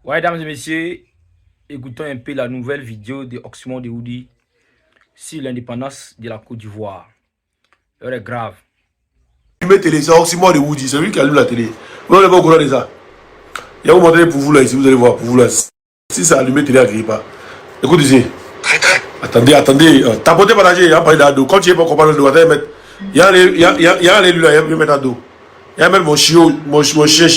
Ouais, mesdames et messieurs, écoutons un peu la nouvelle vidéo de Oxymore de Houdi sur l'indépendance de la Côte d'Ivoire. Elle est grave. Télé, c'est Oxymore de Woody, c'est lui qui allume la télé. Vous n'avez pas au courant de ça. Il y a vous montrer pour vous là, ici, vous allez voir, pour vous là. Si ça allume télé, agréez pas. Écoute ici. Attendez, tapotez, partagez, il y a pas d'ado. Quand tu n'es pas comprendre le doigt, mettre. Il y a l'élu là, il y a mettre d'ado. Il y a mettre mon chiot, mon chien.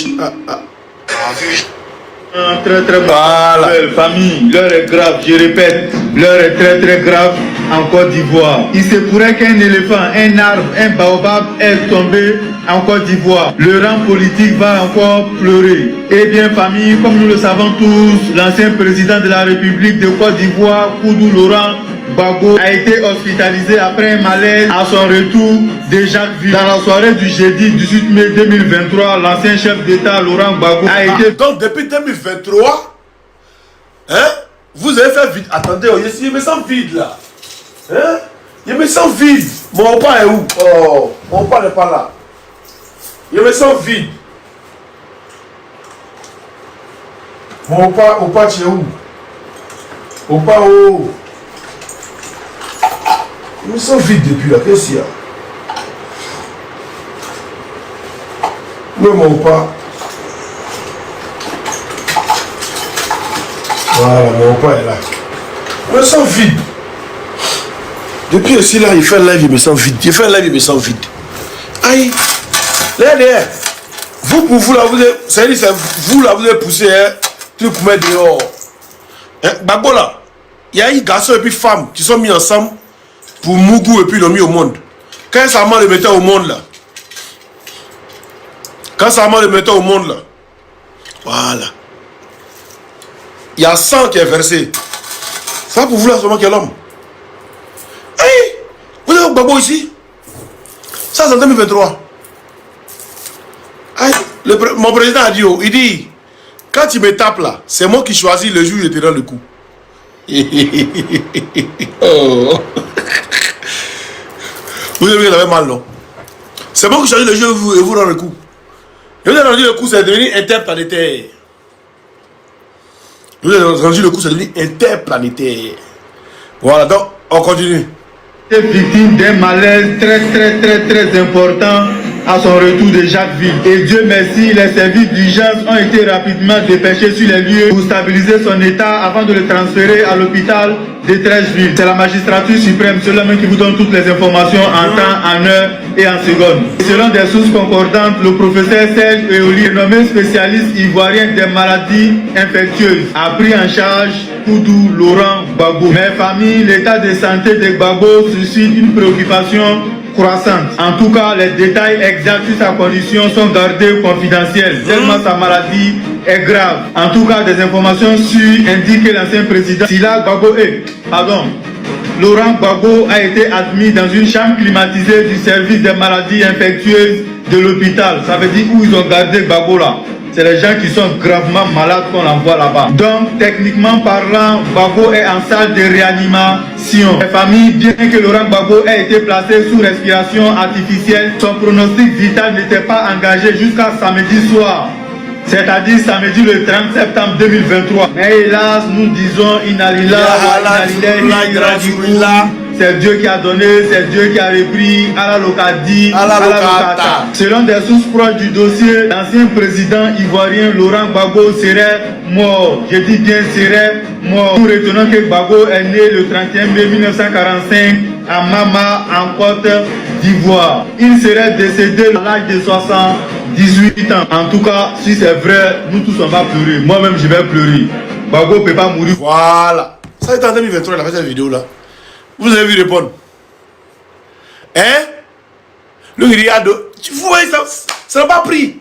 Très Voilà. famille, l'heure est grave, je répète, l'heure est très grave en Côte d'Ivoire. Il se pourrait qu'un éléphant, un arbre, un baobab est tombé en Côte d'Ivoire. Le rang politique va encore pleurer. Eh bien famille, comme nous le savons tous, l'ancien président de la République de Côte d'Ivoire, Koudou Laurent Gbagbo, a été hospitalisé après un malaise à son retour de Jacquesville. Dans la soirée du jeudi 18 mai 2023, l'ancien chef d'État Laurent Gbagbo a été... Donc depuis 2023, hein, vous avez fait vide. Attendez, il me sent vide là. Hein? Il me sent vide. Mon père est où? Oh, mon père n'est pas là. Il me sent vide. Mon père, tu es où? Mon père, où? Il me sent vide depuis là. Qu'est-ce qu'il y a? Où est mon père? Voilà, mon père est là. Je me sens vide. Depuis ici là, il fait un live, il me sent vide. Il fait un live, il me sent vide. Aïe. Là, vous pour vous là, vous avez poussé un truc pour mettre dehors. Hein? Gbagbo là, il y a un garçon et puis femme qui sont mis ensemble pour Mougou et puis ils l'ont mis au monde. Quand Salman le mettait au monde là, voilà. Il y a 100 qui est versé. Ça pour vous là, seulement quel homme? Hey, vous avez Gbagbo ici? Ça c'est en 2023. Hey, mon président a dit, il dit, quand tu me tapes là, c'est moi qui choisis le jour où je te rends le coup. Oh. Vous avez mal, non? C'est moi qui choisis le jour où je vous rends le coup. Et vous avez rendu le coup, c'est devenu interplanétaire. Vous avez rendu le coup, c'est devenu interplanétaire. Voilà, donc, on continue. Victime d'un malaise très important à son retour de Jacquesville. Et Dieu merci, les services d'urgence ont été rapidement dépêchés sur les lieux pour stabiliser son état avant de le transférer à l'hôpital de Treichville. C'est la magistrature suprême, c'est l'homme qui vous donne toutes les informations en temps, en heure et en seconde. Et selon des sources concordantes, le professeur Serge Eoli, nommé spécialiste ivoirien des maladies infectieuses, a pris en charge Koudou Laurent Gbagbo. Mais famille, l'état de santé de Gbagbo suscite une préoccupation croissante. En tout cas, les détails exacts sur sa condition sont gardés confidentiels, tellement sa maladie est grave. En tout cas, des informations sûres indiquent que l'ancien président Laurent Gbagbo a été admis dans une chambre climatisée du service des maladies infectieuses de l'hôpital. Ça veut dire où ils ont gardé Gbagbo là. C'est les gens qui sont gravement malades qu'on envoie là-bas. Donc, techniquement parlant, Gbagbo est en salle de réanimation. Les familles, bien que Laurent Gbagbo ait été placé sous respiration artificielle, son pronostic vital n'était pas engagé jusqu'à samedi soir. C'est-à-dire samedi le 30 septembre 2023. Mais hélas, nous disons c'est Dieu qui a donné, c'est Dieu qui a repris, Allah Lokadi, Allah Lokata. Selon des sources proches du dossier, l'ancien président ivoirien Laurent Gbagbo serait mort. Je dis bien serait mort. Nous retenons que Gbagbo est né le 31 mai 1945 à Mama, en Côte d'Ivoire. Il serait décédé à l'âge de 78 ans. En tout cas, si c'est vrai, nous tous on va pleurer. Moi-même, je vais pleurer. Gbagbo ne peut pas mourir. Voilà. Ça est en 2023, il a fait cette vidéo là. Vous avez vu répondre. Hein? Le riado. Vous voyez ça? Ça n'a pas pris.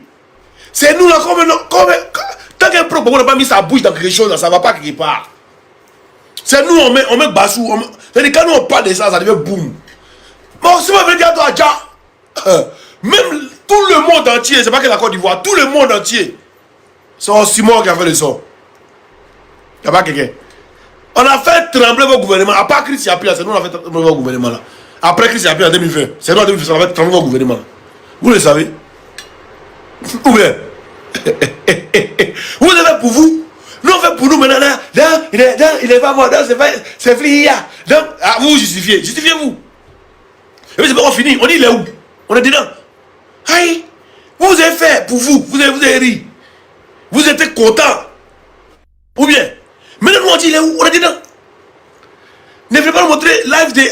C'est nous là, tant qu'un pro n'a pas mis sa bouche dans quelque chose, ça ne va pas quelque part. C'est nous, on met Bassou. C'est-à-dire quand nous on parle de ça, ça devient boum. Mais si on veut dire à toi, même tout le monde entier, c'est pas que la Côte d'Ivoire, tout le monde entier, c'est Oxymore qui a fait le son. Il n'y a pas quelqu'un. On a fait trembler votre gouvernement. À part Chris Yapi, c'est nous qui avons fait trembler votre gouvernement là. Après Chris Yapi en 2020, c'est nous en 2020 on a fait trembler votre gouvernement là. Vous le savez? Ou bien? Vous avez pour vous il est pas mort, c'est Flia. Donc, vous justifiez, justifiez-vous. Et puis c'est pas encore fini, on dit il est où? On est dedans. Aïe, vous avez fait pour vous, vous avez ri. Vous étiez content. Ou bien, maintenant nous on dit il est où? On est dedans. Ne voulez pas nous montrer live de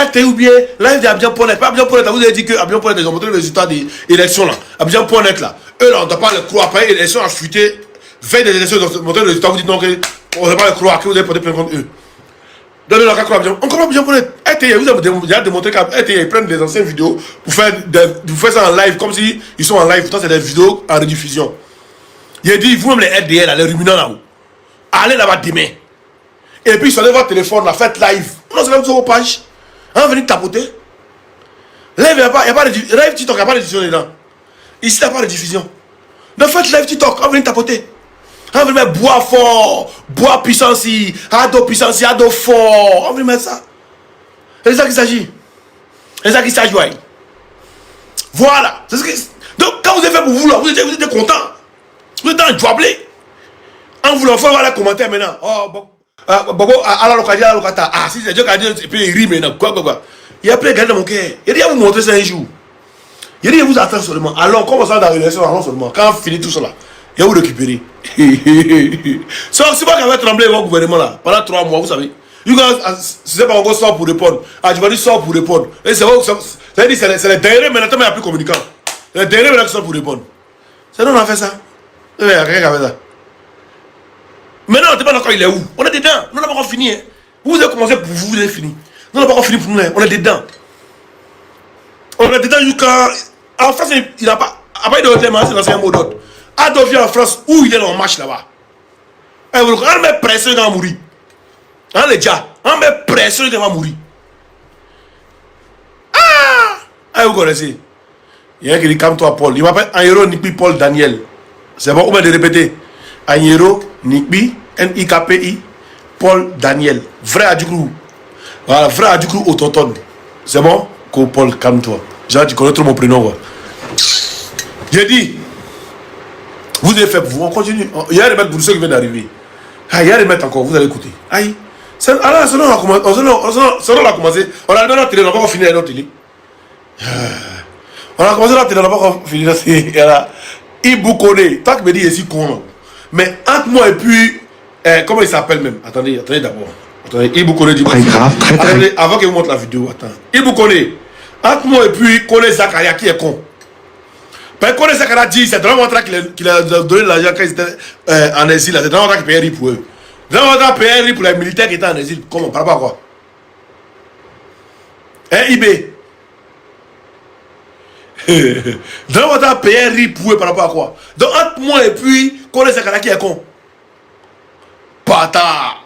RT ou bien live d'Abidjan.net. Pas Abidjan.net, vous avez dit que Abidjan.net, ils ont montré le résultat des élections là. Abidjan.net là. Eux là, on ne doit pas le croire. Après, l'élection a fuité. Veille des élections, ils ont montré le résultat. Vous dites non, on ne doit pas le croire, que vous avez porté plainte contre eux. Donnez leur cas Abidjan. On croit Abidjan.net. RT, vous avez déjà démontré qu'à RT, ils prennent des anciennes vidéos pour faire ça en live, comme si ils sont en live. Pourtant, c'est des vidéos en rediffusion. Il a dit, vous-même les RDL, là, les ruminants là-haut, allez là-bas demain. Et puis, sur votre téléphone, la faites live. Non, c'est même sur vos pages. Hein, venez tapoter. Live, il n'y a pas de live TikTok, il n'y a pas de diffusion dedans. Ici, il n'y a pas de diffusion. Donc, faites live TikTok, venez tapoter. Hein, venez mettre bois fort, bois puissance, ado puissance, ado fort. Venez mettre ça. C'est ça qu'il s'agit. C'est ça qu'il s'agit, ouais. Voilà. Donc, quand vous avez fait pour vous, là, vous êtes content. Vous êtes dans le joblé. En voulant faire voir les commentaires maintenant. Oh, bon. À la localité, si c'est Dieu qui a dit, et puis il rit maintenant. Quoi. Il y a plein de gars dans mon cœur. Il dit, vous montrer ça un jour. Il dit, vous attendez seulement. Alors, comment ça dans l'élection, allons seulement. Quand on finit tout cela, il y a vous récupérer. C'est moi qui avais tremblé votre gouvernement là, pendant 3 mois, vous savez. C'est pas encore sort pour répondre. Tu vas dire sort pour répondre. Et c'est les derniers maintenant, mais il n'y a plus communicant. Les derniers maintenant qui sont pour répondre. C'est nous on a fait ça. Il y a quelqu'un qui a fait ça. Maintenant, on ne sait pas encore il est où. On est dedans. Nous n'avons pas encore fini. Hein. Vous avez commencé pour vous, vous avez fini. Nous n'avons pas encore fini pour nous. On est dedans. On est dedans jusqu'à. En France, il n'a pas. Après, il doit être c'est l'ancien mot d'ordre. Adolphe vient en France où il est en marche là-bas. On met pression, il va mourir. Hein, les gars. On met pression, il va mourir. Ah! Vous connaissez. Il y a un qui dit calme-toi, Paul. Il m'appelle Agnero Nikpi Paul Daniel. C'est bon, on va de répéter. Agnero Nikpi, N-I-K-P-I, Paul Daniel. Vrai Adjoukrou. Voilà, vrai Adjoukrou autochtone. C'est bon? Paul, calme-toi. Genre, tu connais trop mon prénom. Quoi. J'ai dit, vous avez fait pour vous, on continue. Il y a des mecs pour ceux qui viennent d'arriver. Il y a des mecs encore, vous allez écouter. Aïe. Alors, sinon, on a commencé. On a dans la télé, on n'a pas fini notre télé. On a commencé la télé, on n'a pas fini notre télé. Ibou connaît. Tant que me dit ici con. Mais entre moi et puis, comment il s'appelle même? Attendez d'abord. Attendez, Ibou connaît du très grave, très grave. Attendez, avant que vous montre la vidéo, attends. Ibou connaît. Entre moi et puis, connaît Zakaria qui est con. Parce que connaît Zakaria dit, c'est dans le montre qu'il a donné l'argent quand ils étaient en exil. C'est dans le montre qu'il payait pour eux. Dans le montre qu'il payait pour les militaires qui étaient en exil. Comment? Par rapport à quoi? IB. Dans le montre qu'il payait pour eux par rapport à quoi? Donc entre moi et puis, connaît Zakaria qui est con. Bâtard.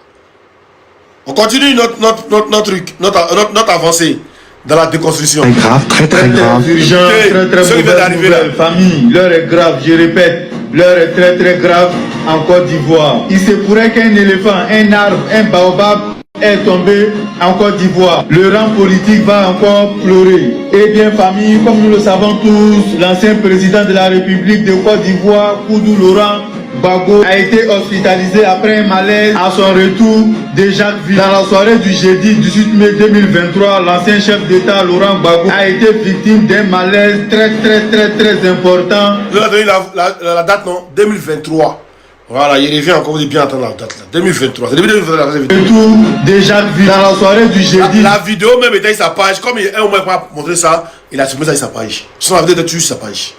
On continue notre avancée dans la déconstruction. Très grave, très grave. Urgent, très mauvaise nouvelle. Famille, l'heure est grave, je répète, l'heure est très grave en Côte d'Ivoire. Il se pourrait qu'un éléphant, un arbre, un baobab est tombé en Côte d'Ivoire. Le rang politique va encore pleurer. Eh bien famille, comme nous le savons tous, l'ancien président de la République de Côte d'Ivoire, Koudou Laurent Gbagbo, a été hospitalisé après un malaise à son retour de Jacquesville. Dans la soirée du jeudi 18 mai 2023, l'ancien chef d'État Laurent Gbagbo a été victime d'un malaise très important. Vous avez donné la date, non? 2023. Voilà, il revient encore, vous devez bien attendre la date là. 2023. C'est depuis 2023 la vidéo. Retour de Jacquesville. Dans la soirée du jeudi. La vidéo même était sur sa page. Comme il a au moins pas montré ça, il a supprimé ça sur sa page. Sinon la vidéo était sur sa page.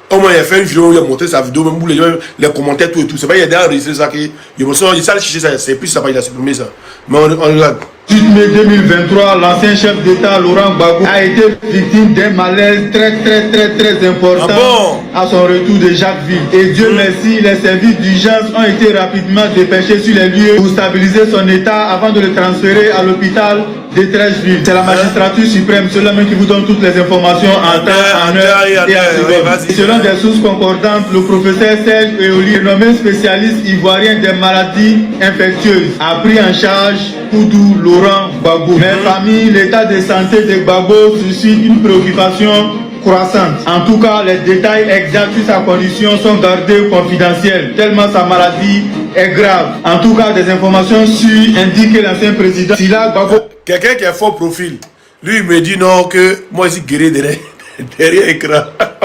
Au moins il a fait une vidéo où il a montré sa vidéo, même où les commentaires, tout et tout. C'est pas il a déjà enregistré ça. Il s'est cherché ça, c'est plus sa page, il a supprimé ça. Mais on regarde. 18 mai 2023, l'ancien chef d'État Laurent Gbagbo a été victime d'un malaise très important à son retour de Jacquesville. Et Dieu merci, les services d'urgence ont été rapidement dépêchés sur les lieux pour stabiliser son état avant de le transférer à l'hôpital de Trècheville. C'est la magistrature suprême, ceux-là même qui vous donne toutes les informations en temps, en heure et à seconde. Et selon des sources concordantes, le professeur Serge Eoli, nommé spécialiste ivoirien des maladies infectieuses, a pris en charge Koudou Laurent Gbagbo. Mes familles, l'état de santé de Gbagbo suscite une préoccupation croissante. En tout cas, les détails exacts sur sa condition sont gardés confidentiels, tellement sa maladie est grave. En tout cas, des informations sûres indiquent que l'ancien président Sila Gbagbo... Quelqu'un qui a fort profil, lui il me dit non que moi je suis guéri derrière écran.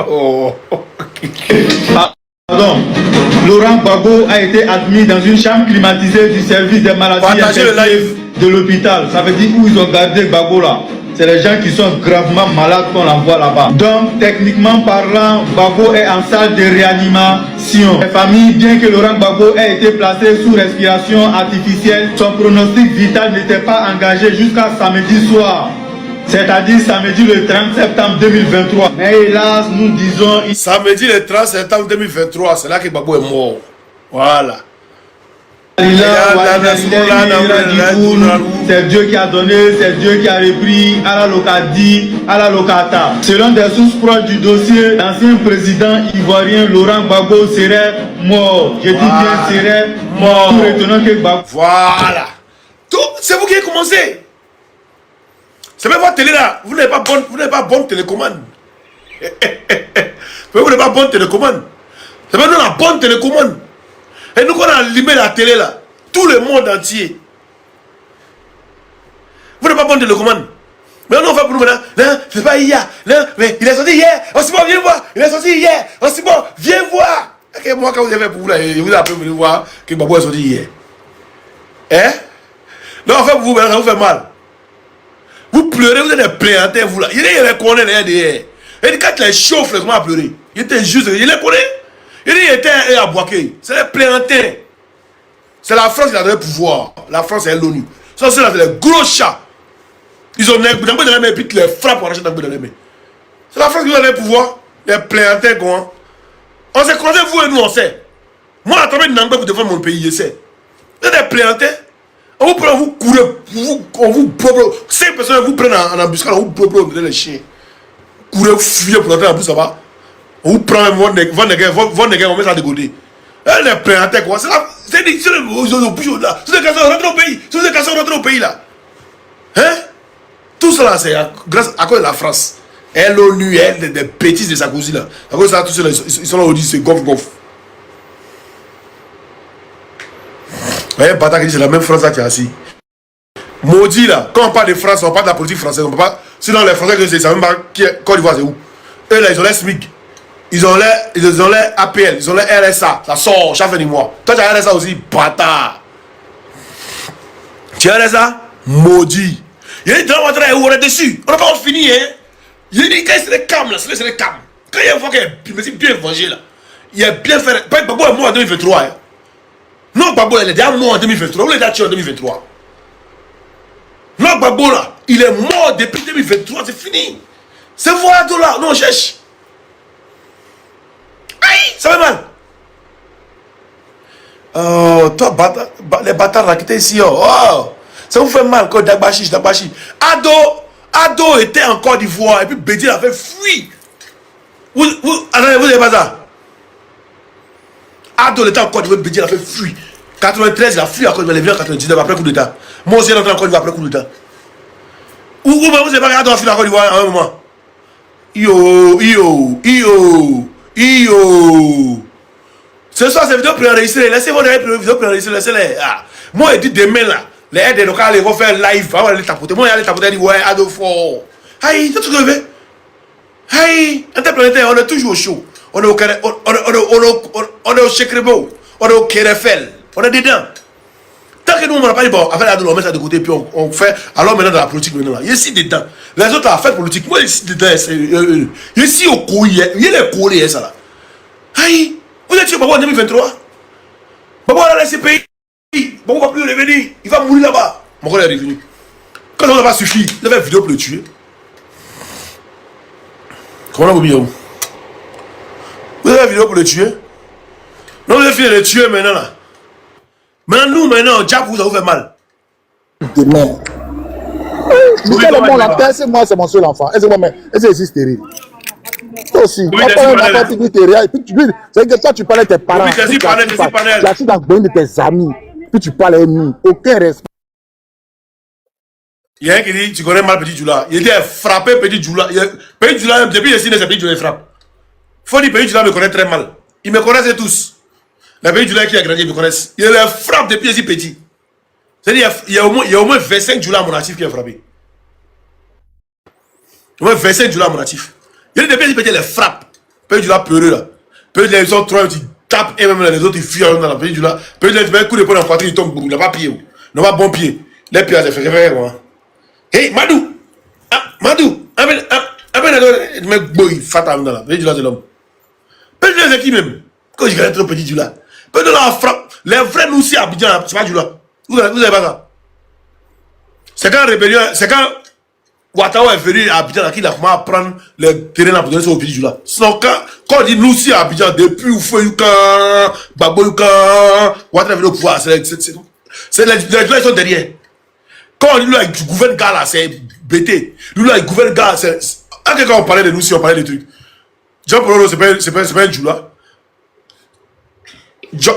Oh. Pardon. Laurent Gbagbo a été admis dans une chambre climatisée du service des maladies infectieuses de l'hôpital. Ça veut dire où ils ont gardé Gbagbo là. C'est les gens qui sont gravement malades qu'on envoie là-bas. Donc, techniquement parlant, Gbagbo est en salle de réanimation. Les familles, bien que Laurent Gbagbo ait été placé sous respiration artificielle, son pronostic vital n'était pas engagé jusqu'à samedi soir. C'est-à-dire samedi le 30 septembre 2023. Mais hélas, nous disons... Samedi le 30 septembre 2023, c'est là que Gbagbo est mort. Voilà. C'est Dieu qui a donné, c'est Dieu qui a repris, Allah Lokadi, Allah Lokata. Selon des sources proches du dossier, l'ancien président ivoirien Laurent Gbagbo serait mort. Je dis bien serait mort. Tout retenant que Gbagbo... Voilà. C'est vous qui avez commencé. C'est même votre télé là. Vous n'avez pas bonne télécommande. Vous n'avez pas bonne télécommande. C'est même nous la bonne télécommande. Et nous, quand on a allumé la télé là, tout le monde entier. Vous n'avez pas bonne télécommande. Mais on fait pour nous maintenant. Non, c'est pas hier. Non, mais il est sorti hier. Osimo, viens voir. Il est sorti hier. Osimo, viens voir. Okay, moi, quand vous avez fait pour vous là, vous avez venir voir que Gbagbo est sorti hier. Hein? Non, on fait pour vous, maintenant, ça vous fait mal. Vous pleurez, vous êtes des plaignants, vous là. Il les connaît derrière. Et quand il chauffe, il commence à pleurer. Il était juste, il les connaît. Il était à Boaké. C'est les plaignants. C'est la France qui a donné le pouvoir. La France et l'ONU. Ça, c'est les gros chats. Ils ont un bout dans les mains et puis ils les frappent pour arracher un bout dans les mains. C'est la France qui a donné le pouvoir. Les plaignants, quoi. On s'est croisés, vous et nous, on sait. Moi, attendez, Nangbe pour défendre mon pays, je sais. Vous êtes des plaignants. On vous prend, vous courez, on vous propose. 5 personnes vous prennent en embuscade, on vous propose les chiens. Courez, vous fuyez pour entrer en plus, ça va. On vous prend votre nègre, on met ça de côté. Elle est plaignante, quoi. C'est des oppositions là. C'est des casseurs, rentrez au pays. C'est des casseurs, rentrez au pays là. Hein? Tout cela, c'est grâce à cause de la France. Et l'ONU, elle, des bêtises de Sarkozy là. À cause de ça, tous ceux-là, ils sont là, on dit c'est goff. Vous voyez, Bata qui dit c'est la même France là qui est assis. Maudit là, quand on parle de France, on parle de la politique française. On peut pas. Sinon, les Français, ils ne savent même pas Côte d'Ivoire, c'est où. Eux là, ils ont les SMIC. Ils ont les APL, ils ont les RSA. Ça sort chaque fin du mois. Toi, tu as RSA aussi, bâtard. Tu as RSA? Maudit. Il y a des gens qui on est dessus. On n'a pas fini, hein. Il y a des gars, c'est les cams là, c'est les cams. Quand il y a une fois qu'il est bien vengé là, il a bien fait. Gbagbo est mort en 2023. Hein. Non, Gbagbo, il est déjà mort en 2023. Vous l'avez déjà tué en 2023. Non, Gbagbo là, il est mort depuis 2023, c'est fini. C'est voilà tout là, non, on cherche. Aïe, ça fait mal. Oh, toi, les bâtards là qui étaient ici, oh, ça vous fait mal quand Dagbachi. Ado était en Côte d'Ivoire et puis Bédi a fait fuir. Attendez, vous n'avez pas ça. Ado était en Côte d'Ivoire, Bédi a fait fuir. 93, il a fui à Côte d'Ivoire, il est venu en 99 après coup d'État. Moi aussi, j'ai rentré en Côte d'Ivoire après coup d'État. Ou vous n'avez pas regardé en fui à Côte d'Ivoire à un moment. Ce soir, ces vidéos préenregistrées. Laissez-moi les vidéos préenregistrées. Laissez-les. Ah. Moi, je dis demain là. Les aides locales, ils vont faire live. Avant d'aller tapoter. Moi, j'allais tapoter. Je dis ouais, Ado fort. Aïe, c'est tout ce que je veux. Aïe, interplanétaire, on est toujours au show. On est au Chekrebo. On est au Kerefel. On est dedans. Tant que nous, on n'a pas dit bon, avec Ado, on met ça de côté. Puis on fait. Alors maintenant, dans la politique, maintenant. Il y a ici dedans. Les autres, la fête politique. Moi, ici dedans. Il y a ici au courrier. Il y a les courriers, ça là. Aïe. Vous êtes sûr, Gbagbo en 2023? Gbagbo a laissé pays. Gbagbo ne va plus revenir. Il va mourir là-bas. Mon collègue est revenu. Quand ça n'a pas suffi, il avait une vidéo pour le tuer. Comment vous avez Vous avez une vidéo pour le tuer? Non, vous avez fini de le tuer maintenant là. Maintenant, nous, maintenant, Diable vous a fait mal. Demain. Michel est mort, la terre, c'est moi, c'est mon seul enfant. Est-ce que c'est stérile? Toi aussi, tu c'est que toi tu parlais de tes parents, tu assis dans le de tes amis, puis tu parles à nous, aucun respect. Il y a un qui dit, tu connais mal Petit Djoula. Il dit, frapper Petit Djoula. Petit Djoula, depuis que je suis né, c'est Petit Djoula, il frappe. Faut dire, Petit Djoula me connaît très mal. Ils me connaissent tous. Les Petit Djoula qui a grandi, ils me connaissent. Il les frappe depuis que je suis petit. C'est-à-dire, il y a au moins 25 Djoula à mon actif qui a frappé. Au moins 25 Djoula à mon actif. Il y a des depuis que je suis petit, ils les frappent. Petit Djoula peureux là. Petit Djoula, ils sont trois, ils tapent et même les autres, ils fuient dans la Petit Djoula. Petit Djoula, tu mets un coup de poing dans la poitrine, il tombe, il n'a pas pied. Il n'a pas bon pied. Les pieds, c'est fait moi. Hey, Madou! Ah, Madou! Il met boy, fatal dans la. Petit Djoula, c'est l'homme. Petit Djoula, c'est qui même? Quand je gagne trop Petit Djoula. Petit Djoula frappe. Les vrais nous aussi à Abidjan, c'est pas Djoula. Vous avez pas ça? C'est quand rébellion, c'est quand Ouattara est venu à Abidjan, qu'il a commencé à prendre le terrain là pour donner ça au Petit Djoula. Sinon, quand on dit nous aussi à Abidjan, depuis Oufou Yuka, Babo Yuka, Ouattara est venu au pouvoir, c'est les Djoula, ils sont derrière. Quand on dit là, il gouverne gars là, c'est BT. Lui là, il gouverne gars, c'est. Quand on parlait de nous, si on parlait des trucs. Jean Polo, c'est pas un Djoula.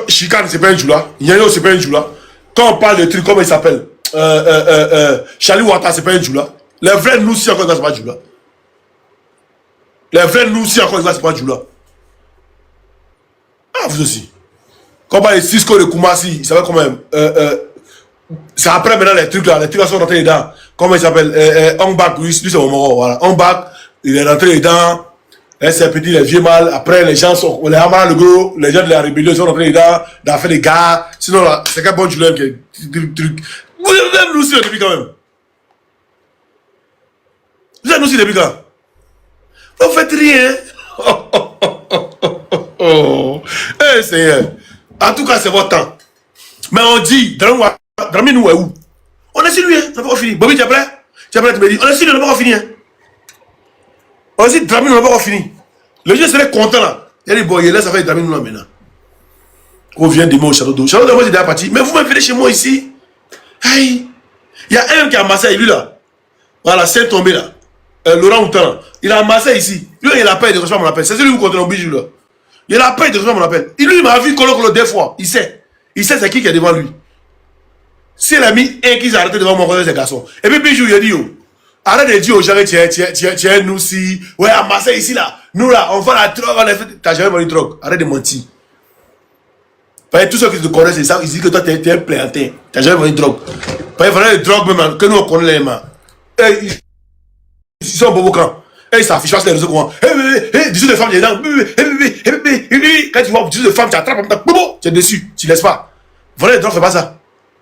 Chicane, c'est pas un Djoula. Nyanyo, c'est pas un Djoula. Quand on parle de trucs, comment il s'appelle Charlie Ouattara, c'est pas un Djoula. Les vrais nous, si encore, c'est pas Djoula. Les vrais nous, si encore, c'est pas Djoula. Ah, vous aussi. Quand on parle de Cisco de Koumassi, ça va quand même. C'est après maintenant les trucs là sont rentrés dedans. Comment il s'appelle Ongbak, lui c'est mon moro, voilà. Ongbak, il est rentré dedans. C'est petit, les vieux mal. Après, les gens sont, les Hamara, le gros, les gens de la rébellion sont rentrés dedans, d'affaire des gars. Sinon, là, c'est qu'un bon Djoula qui est truc. Vous êtes nous aussi depuis quand même. Vous êtes nous aussi depuis quand? Vous faites rien. Eh, Seigneur. En tout cas, c'est votre temps. Mais on dit, Drami nous est où? On est sur lui, hein, ça n'a pas fini. Bobby, tu es prêt? Tu es prêt, tu me dis, on est sur lui, on n'a pas fini. Hein. On est sur Drami, on n'a pas fini. Le jeu serait content là. Il y a des boys, là, ça fait Drami nous là maintenant. On vient de moi au château d'eau. Château d'eau, moi, c'est déjà parti. Mais vous me venez chez moi ici. Hey. Il y a un qui a amassé, lui là. Voilà, c'est tombé là. Laurent Houtan, il a amassé ici. Lui, il a pas de recevoir mon appel. C'est celui qui contrôle mon bijou là. Il a pas de recevoir mon appel. Lui, il m'a vu colloque deux fois. Il sait. Il sait c'est qui est devant lui. S'il a mis un qui s'est arrêté devant mon côté, c'est garçon. Et puis Bijou, il a dit, oh, arrête de dire aux gens que tu es nous si. Ouais, à Marseille ici là. Nous là, on va la drogue, on a fait. T'as jamais vendu drogue. Arrête de mentir. Parce que tous ceux qui te connaissent, c'est ça, ils disent que toi, t'es un plantain. T'as jamais vendu drogue. Parce qu'il fallait les drogues même, que nous on connaît les mains. Ils sont beaux camps. Et ils s'affichent sur les réseaux comment. Hé, 18 de femmes, il y a dedans. Quand tu vois 18 de femmes, tu attrapes, tu es dessus, tu laisses pas. Voilà, les drogues, fais pas ça.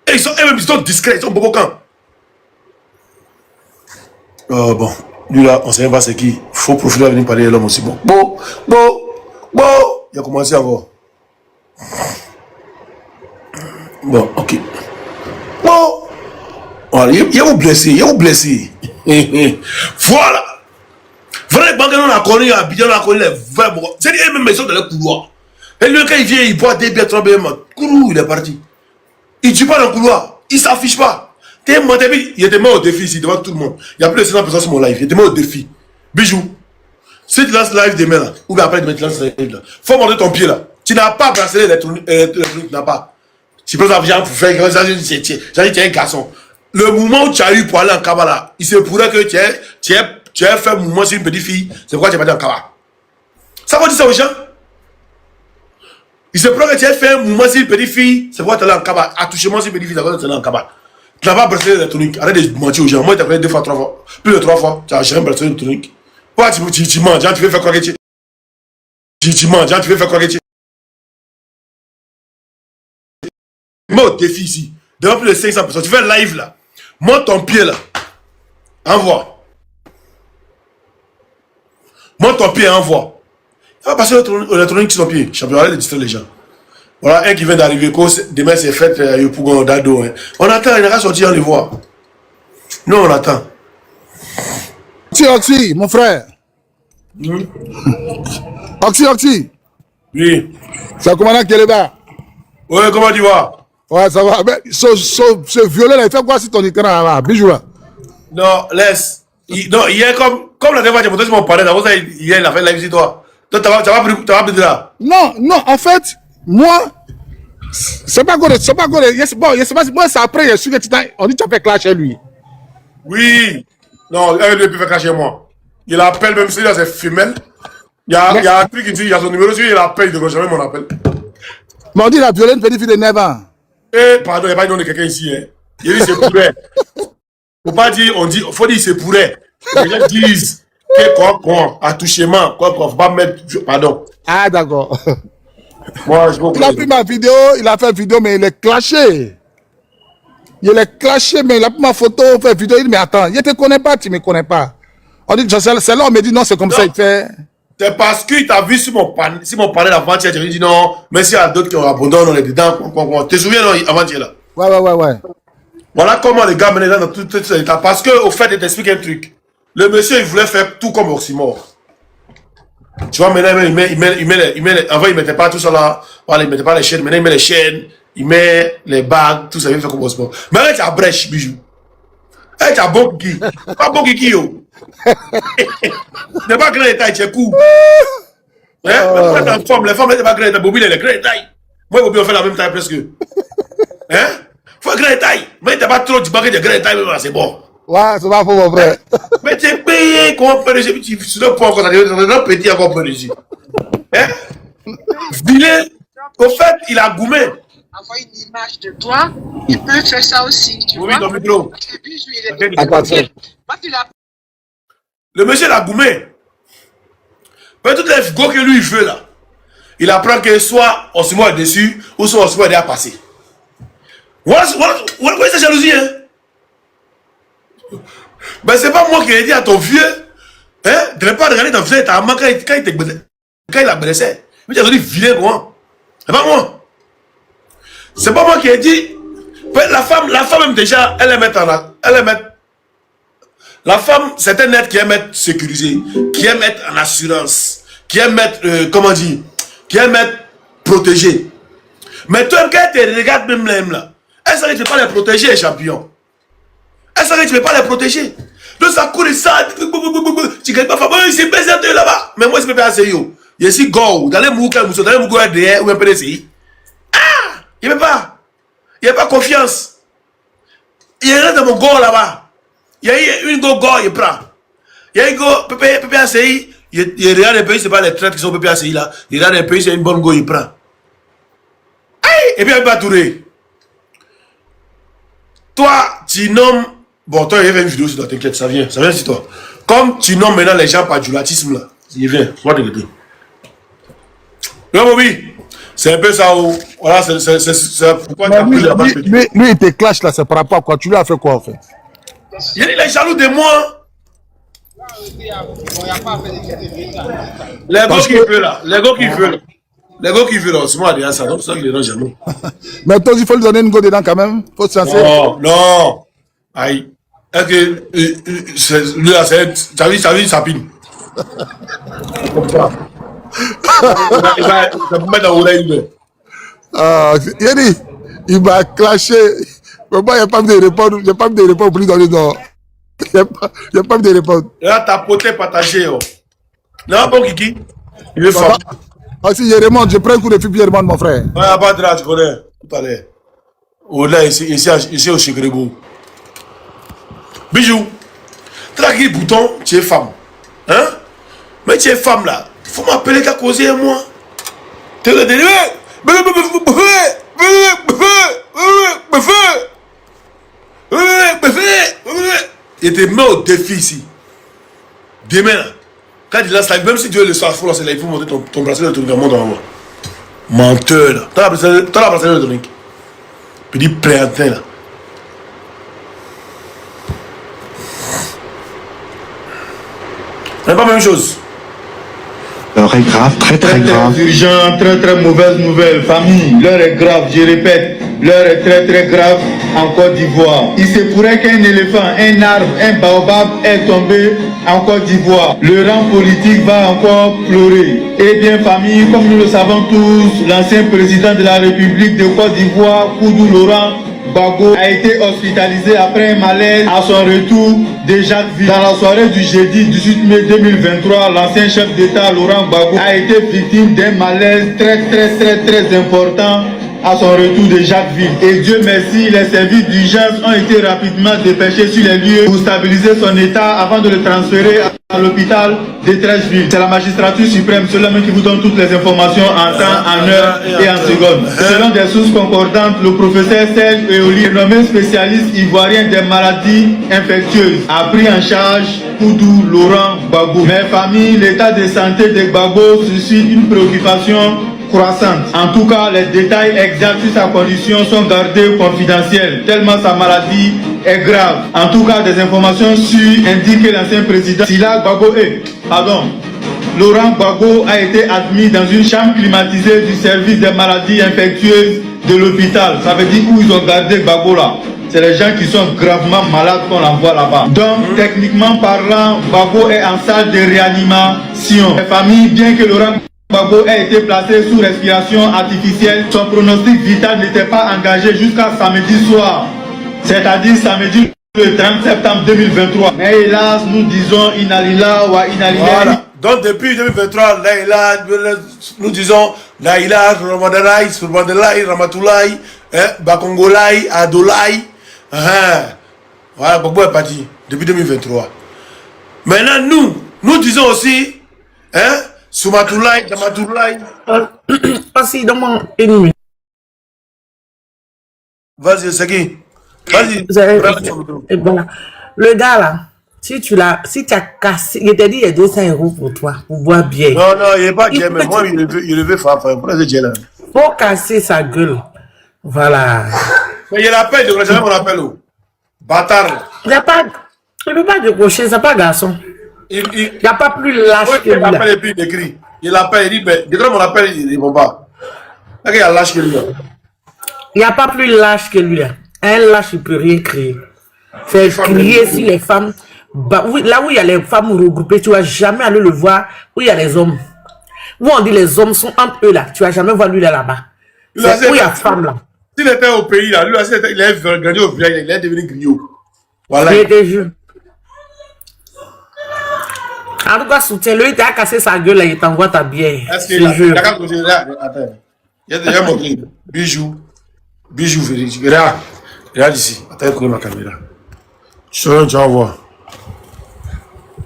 Et ils sont discrets, ils sont beaux camps. Bon, lui là, on sait même pas c'est qui. Faut profiter de venir parler de l'homme aussi. Bon. Il a commencé encore. Bon, ok. Bon. Voilà, il a vous blessé, Voilà. Vrai banque, on a connu à Abidjan, on a connu les vrais bons. C'est les mêmes maisons dans le couloir. Et lui, quand il vient, il boit des bières, 3 bières, il est parti. Il ne tue pas dans le couloir. Il ne s'affiche pas. Il était mort au défi ici devant tout le monde. Il y a plus de 600 personnes sur mon live. Il était mort au défi. Bijou. Si tu lances live demain là, ou bien après tu lances live là, faut montrer ton pied là. Tu n'as pas bracelet électronique, tu n'as pas. Tu peux l'argent pour faire quelque chose, tu es un garçon. Le moment où tu as eu pour aller en Kabbalah, il se pourrait que tu aies fait un mouvement sur une petite fille, c'est pourquoi tu n'es pas allé en Kabbalah. Ça va dire ça aux gens? Il se pourrait que tu aies fait un mouvement sur une petite fille, c'est pourquoi tu es allé en Kabbalah. Attouchement sur une petite fille, c'est pourquoi tu es allé en Kabbalah. Tu n'as pas bracelet électronique, arrête de mentir aux gens. Moi, tu as fait 2 fois, 3 fois, plus de 3 fois, tu n'as jamais bracelet électronique. Pourquoi tu mens, tu veux faire quoi que tu mens, tu veux faire quoi que tu mets au défi ici, devant plus de 500 personnes, tu fais un live là, monte ton pied là, envoie. Monte ton pied, envoie. Il va passer l'électronique sur ton pied, championnat de distraire les gens. Voilà, un qui vient d'arriver, demain c'est fête, Yopougon, Dado. On attend, il va sortir, on les voit. Nous on attend. Oxy, mon frère. Oxy. Oui. C'est le commandant Keleba. Oui, comment tu vas? Ouais, ça va. Mais ce violet là, il fait quoi si ton écran là, bijou là? Non, laisse. Non, hier, comme la dernière fois, tu m'as parlé, hier, il a fait la visite, toi. Toi, tu vas pris de là. Non, en fait, moi, c'est pas quoi, bon, je sais pas, moi, c'est après, on dit que tu as fait clash chez lui. Oui. Non, elle ne peut faire cracher moi. Il appelle même si c'est femelle. Il y a un truc qui dit, il y a son numéro, il appelle, il ne devrait jamais mon appel. Mais on dit la violée une petite fille de 9 ans. Eh, pardon, il n'y a pas de nom de quelqu'un ici. Hein. Il dit c'est pourrait. Faut pas dire, on dit, faut dire c'est pourrait. Les gens disent que quoi, attouchement, quoi, faut pas mettre, pardon. Ah, d'accord. Moi, je Il a pris ma vidéo, il a fait une vidéo, mais il est clashé. Il est clashé, mais il a pris ma photo, fait une vidéo. Il dit, mais attends, je ne te connais pas, tu ne me connais pas. On dit, c'est là, on me dit, non, c'est comme ça, il fait. C'est parce qu'il t'a vu sur mon panel avant-hier, tu as dit non, mais s'il y a d'autres qui ont abandonné, on est dedans, quoi. Tu te souviens, non, avant-hier là? Ouais. Voilà comment les gars menaient dans tout cet état. Parce qu'au fait, je t'explique un truc. Le monsieur, il voulait faire tout comme Oxymore. Tu vois, maintenant, avant, il mettait pas tout ça là. Voilà, il mettait pas les chaînes. Maintenant, il met les chaînes, il met les bagues, tout ça, il fait comme Oxymore. Mais là, tu as brèche, bijou. Eh, tu as bon kiki. Pas bon kiki, yo. n'est pas grand détail, tu es court. Hein? Les femmes, elles ne sont pas grand détail. Bobby, elle est grand détail. Moi et Bobby, on fait la même taille presque. Hein? Faut grand détail. Mais tu n'as pas trop du baguette de grand détail, c'est bon. Ouais, c'est pas faux, mon frère. Mais tu es payé, comment on peut réussir? Tu ne peux pas encore, tu es petit, encore on peut réussir. Hein? Vilain, au fait, il a goumé. Avoir une image de toi, il peut faire ça aussi, tu vois. Oui, dans le micro. Le monsieur l'a goumé. Mais toutes les figures que lui il veut là, il apprend que soit Oxymore est dessus, ou soit Oxymore est déjà passé. Voilà cette jalousie, hein? Ben c'est pas moi qui ai dit à ton vieux, hein, de ne pas regarder ton vieux, ta maman quand il a blessé. Mais tu as dit vilain quoi? C'est pas moi. C'est pas moi qui ai dit. La femme même déjà, elle aime être la femme, c'est un être qui aime être sécurisé, qui aime être en assurance, qui aime être, comment dire, qui aime être protégé. Mais toi, quand tu regardes même là, elle sait que tu ne peux pas les protéger, les champions. Elle sait que tu ne peux pas les protéger. Donc ça court et ça, tu ne gagnes pas, il s'est baisé là-bas. Mais moi, je ne peux pas essayer. Je suis go, dans les moukas, dans les moukas derrière, ou un peu d'essayer. Ah, il ne peut pas. Il n'y a pas confiance. Il y a rien dans mon go là-bas. Il y a une go, il prend. Il y a une go, PPACI, il regarde les pays, ce n'est pas les traites qui sont PPACI là. Il regarde les pays, c'est une bonne go, il prend. Aïe, et puis il va tourner. Toi, tu nommes. Bon, toi, il y avait une vidéo sur toi, t'inquiète, ça vient sur toi. Comme tu nommes maintenant les gens par du latisme là, il vient, moi de côté. Non, Bobby, c'est un peu ça où. Voilà, c'est pourquoi tu as pris la base. Lui, il te clash là, c'est par rapport à quoi? Tu lui as fait quoi en fait? Il est jaloux de moi. Les gars qui veulent là. Les gars qui veulent là. C'est moi derrière ça. Donc c'est ça qu'il est jaloux. Mais toi, il faut lui donner une go dedans quand même. Faut se censer. Non. Aïe. Est-ce que lui là, c'est. Ça vie, ça pine. Comme ça. Il va mettre dans l'oreille. Yéni, il m'a clashé. Mais moi, il n'y a pas de répondre. Il n'y a pas de répondre pour lui donner non. Il n'y a pas de répondre. Là, ta poté partagée. Non, bon, Kiki. Il est fort. Ah, si je remonte, je prends un coup de fusil, je remonte, mon frère. Ouais, pas de là, tu connais. Tout à l'heure. Oh là, ici au Chegrebo. Bijou. Tu as qui bouton, tu es femme. Hein? Mais tu es femme là. Il faut m'appeler qu'à causer moi. Tu es le et te mets au défi ici. Demain, quand il lance live, même si tu veux le soir, il faut monter ton bracelet de ton monde en haut. Menteur là. Tu as la bracelet de ton link. Puis dis préhentin là. C'est pas la même chose. L'heure est grave, très grave. Urgent, très mauvaise nouvelle. Famille, l'heure est grave, je répète. L'heure est très grave en Côte d'Ivoire. Il se pourrait qu'un éléphant, un arbre, un baobab est tombé en Côte d'Ivoire. Le rang politique va encore pleurer. Eh bien famille, comme nous le savons tous, l'ancien président de la République de Côte d'Ivoire, Koudou Laurent Gbagbo, a été hospitalisé après un malaise à son retour de Jacquesville. Dans la soirée du jeudi 18 mai 2023, l'ancien chef d'État Laurent Gbagbo a été victime d'un malaise très important à son retour de Jacquesville. Et Dieu merci, les services d'urgence ont été rapidement dépêchés sur les lieux pour stabiliser son état avant de le transférer à l'hôpital de Trècheville. C'est la magistrature suprême, seulement qui vous donne toutes les informations en temps, en heure et en seconde. Selon des sources concordantes, le professeur Serge Eoli, nommé spécialiste ivoirien des maladies infectieuses, a pris en charge Koudou Laurent Gbagbo. Mais famille, l'état de santé de Gbagbo suscite une préoccupation croissante. En tout cas, les détails exacts sur sa condition sont gardés confidentiels, tellement sa maladie est grave. En tout cas, des informations sûres indiquent que l'ancien président Sila Gbagbo, Laurent Gbagbo a été admis dans une chambre climatisée du service des maladies infectieuses de l'hôpital. Ça veut dire où ils ont gardé Gbagbo là. C'est les gens qui sont gravement malades qu'on envoie là-bas. Donc, techniquement parlant, Gbagbo est en salle de réanimation. Les familles, bien que Laurent Gbagbo a été placé sous respiration artificielle, son pronostic vital n'était pas engagé jusqu'à samedi soir, c'est-à-dire samedi le 30 septembre 2023. Mais hélas, nous disons Inalila wa Inalila. Voilà. Donc depuis 2023, nous disons Laïla, Ramadanaï, Surmadelaï, Ramatoulaï, Bakongolaï, Adolaï. Voilà, Gbagbo est parti depuis 2023. Maintenant, nous disons aussi, Soumatoulaï, Damatoulaï. Aussi, dans mon ennemi. Vas-y, c'est qui? Vas-y. Et voilà. Le gars là, si tu as cassé, il t'a dit il y a 200 € pour toi, pour boire bien. Non, il n'est pas bien, mais moi, il veut faire. Pour casser sa gueule. Voilà. Mais il appelle, je ne sais pas mon appel. Bâtard. Il ne peut pas décrocher, c'est pas garçon. Il n'y a pas plus lâche que lui. Il appelle et puis il écrit. Il appelle, il dit, mais décroche mon appel, il ne répond pas. Il y a lâche que lui. Il n'y a pas plus lâche que lui. Un lâche, il ne peut rien créer. C'est crier sur les femmes. Bah, oui, là où il y a les femmes regroupées, tu ne vas jamais aller le voir où il y a les hommes. Où on dit les hommes sont entre eux là. Tu ne vas jamais voir lui là-bas. C'est où il y a femmes là. S'il était au pays là, lui, il est grandi au village, il est devenu griot. Voilà. Je te jure. En tout cas, soutiens-le, il t'a cassé sa gueule là, il t'envoie ta bière. Est-ce qu'il a qu'à continuer là? Attends. Il y a déjà montré. Bijou véridique. Regarde ici. Attends, il ma caméra. Tu vas voir.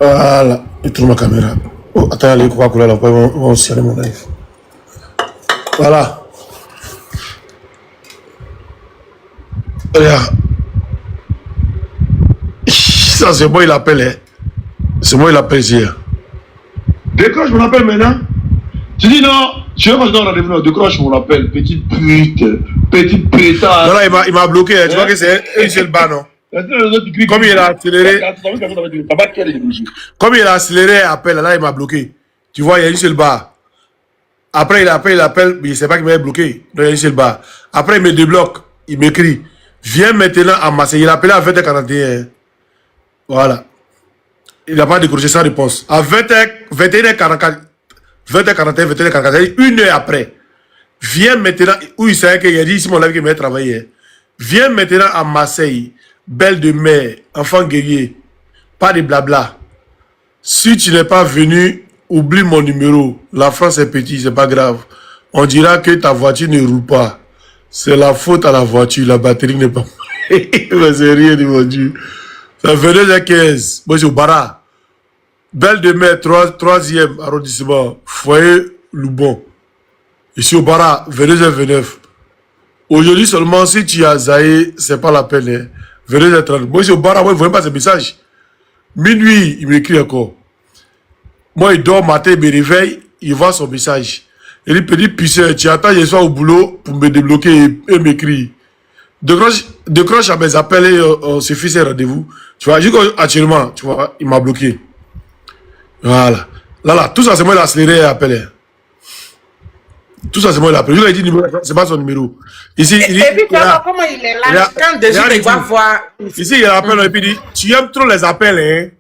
Voilà. Il trouve ma caméra. Oh, attends, les Coca-Cola là, on va serrer mon live. Voilà. Regarde. Ça, c'est moi, il appelle. Hein. C'est moi, il appelle ici. Décroche mon appel maintenant. Tu dis non. Tu veux pas que je rendez-vous, décroche mon appel. Petite pute. Non, là, il m'a bloqué. Hein. Tu vois que c'est un seul bas, non? Comme il a accéléré, appel, là, il m'a bloqué. Tu vois, il y a une seule barre. Après, il appelle, mais il ne sait pas qu'il m'a bloqué. Donc, il y a une seule barre. Après, il me débloque. Il m'écrit. Viens maintenant à Marseille. Il a appelé à 20h41. Voilà. Il n'a pas décroché sa réponse. À 21h44, 21h44, une heure après. Viens maintenant, où il savait qu'il a dit ici mon live qu'il m'a travaillé. Viens maintenant à Marseille. Belle de mer, enfant guerrier. Pas de blabla. Si tu n'es pas venu, oublie mon numéro. La France est petite, c'est pas grave. On dira que ta voiture ne roule pas. C'est la faute à la voiture, la batterie n'est pas... Mais c'est rien de mon Dieu. Ça fait 2h15. Moi, c'est au Bara. Belle de mer, 3e arrondissement. Foyer Loubon. Ici au Bara, 22h29. Aujourd'hui seulement, si tu as zaï, c'est pas la peine. Hein. 22h30. Moi, c'est au Bara, moi, il ne voit pas ce message. Minuit, il m'écrit encore. Moi, il dort matin, il me réveille, il voit son message. Il dit, petit puissant, tu attends, je sois au boulot pour me débloquer et m'écrire. Décroche à mes appels et on se fixe un rendez-vous. Tu vois, actuellement, tu vois, il m'a bloqué. Voilà. Là, tout ça, c'est moi qui l'ai accéléré et appelé. Tout ça, c'est moi qui l'ai appelé. Je lui ai dit, c'est pas son numéro. Ici, il dit, et puis, comment il est là? Quand déjà, il va voir. Ici, il appelle et puis il dit, tu aimes trop les appels, hein?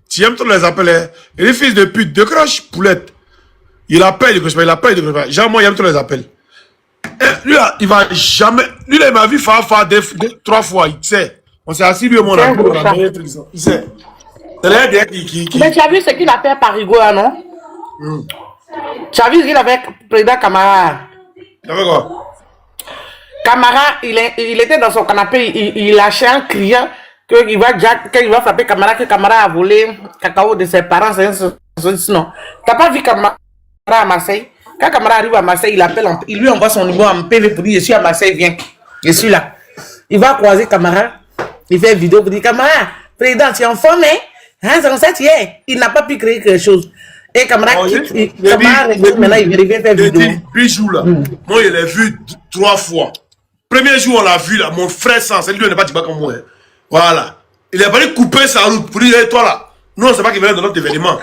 Tu aimes trop les appels, hein? Il dit, fils de pute, décroche, poulette. Il appelle, il décroche pas. Genre, moi, il aime trop les appels. Et lui, là, il va jamais. Lui, là, il m'a vu faire 3 fois, il sait. On s'est assis, lui, mon ami, il sait. C'est l'air bien qui. Mais tu as vu ce qu'il a fait par Rigo, non? Tu as vu ce qu'il a fait, président Camara? Tu as vu quoi? Camara, il était dans son canapé, il lâchait un criant qu'il va frapper Camara, que Camara a volé cacao de ses parents. Non. T'as pas vu Camara à Marseille? Quand Camara arrive à Marseille, il appelle, il lui envoie son numéro en PV pour dire je suis à Marseille, viens. Je suis là. Il va croiser Camara, il fait une vidéo pour dire Camara, président, tu es en forme, hein? C'est comme ça, tu es. Il n'a pas pu créer quelque chose. Et Camara maintenant il vient faire vidéo. Puis jour là, moi je l'ai vu 3 fois. Premier jour on l'a vu là, mon frère sans, c'est lui qui n'est pas dit comme moi. Hein. Voilà. Il a fallu couper sa route pour dire toi là. Non, c'est pas qu'il venait de notre événement.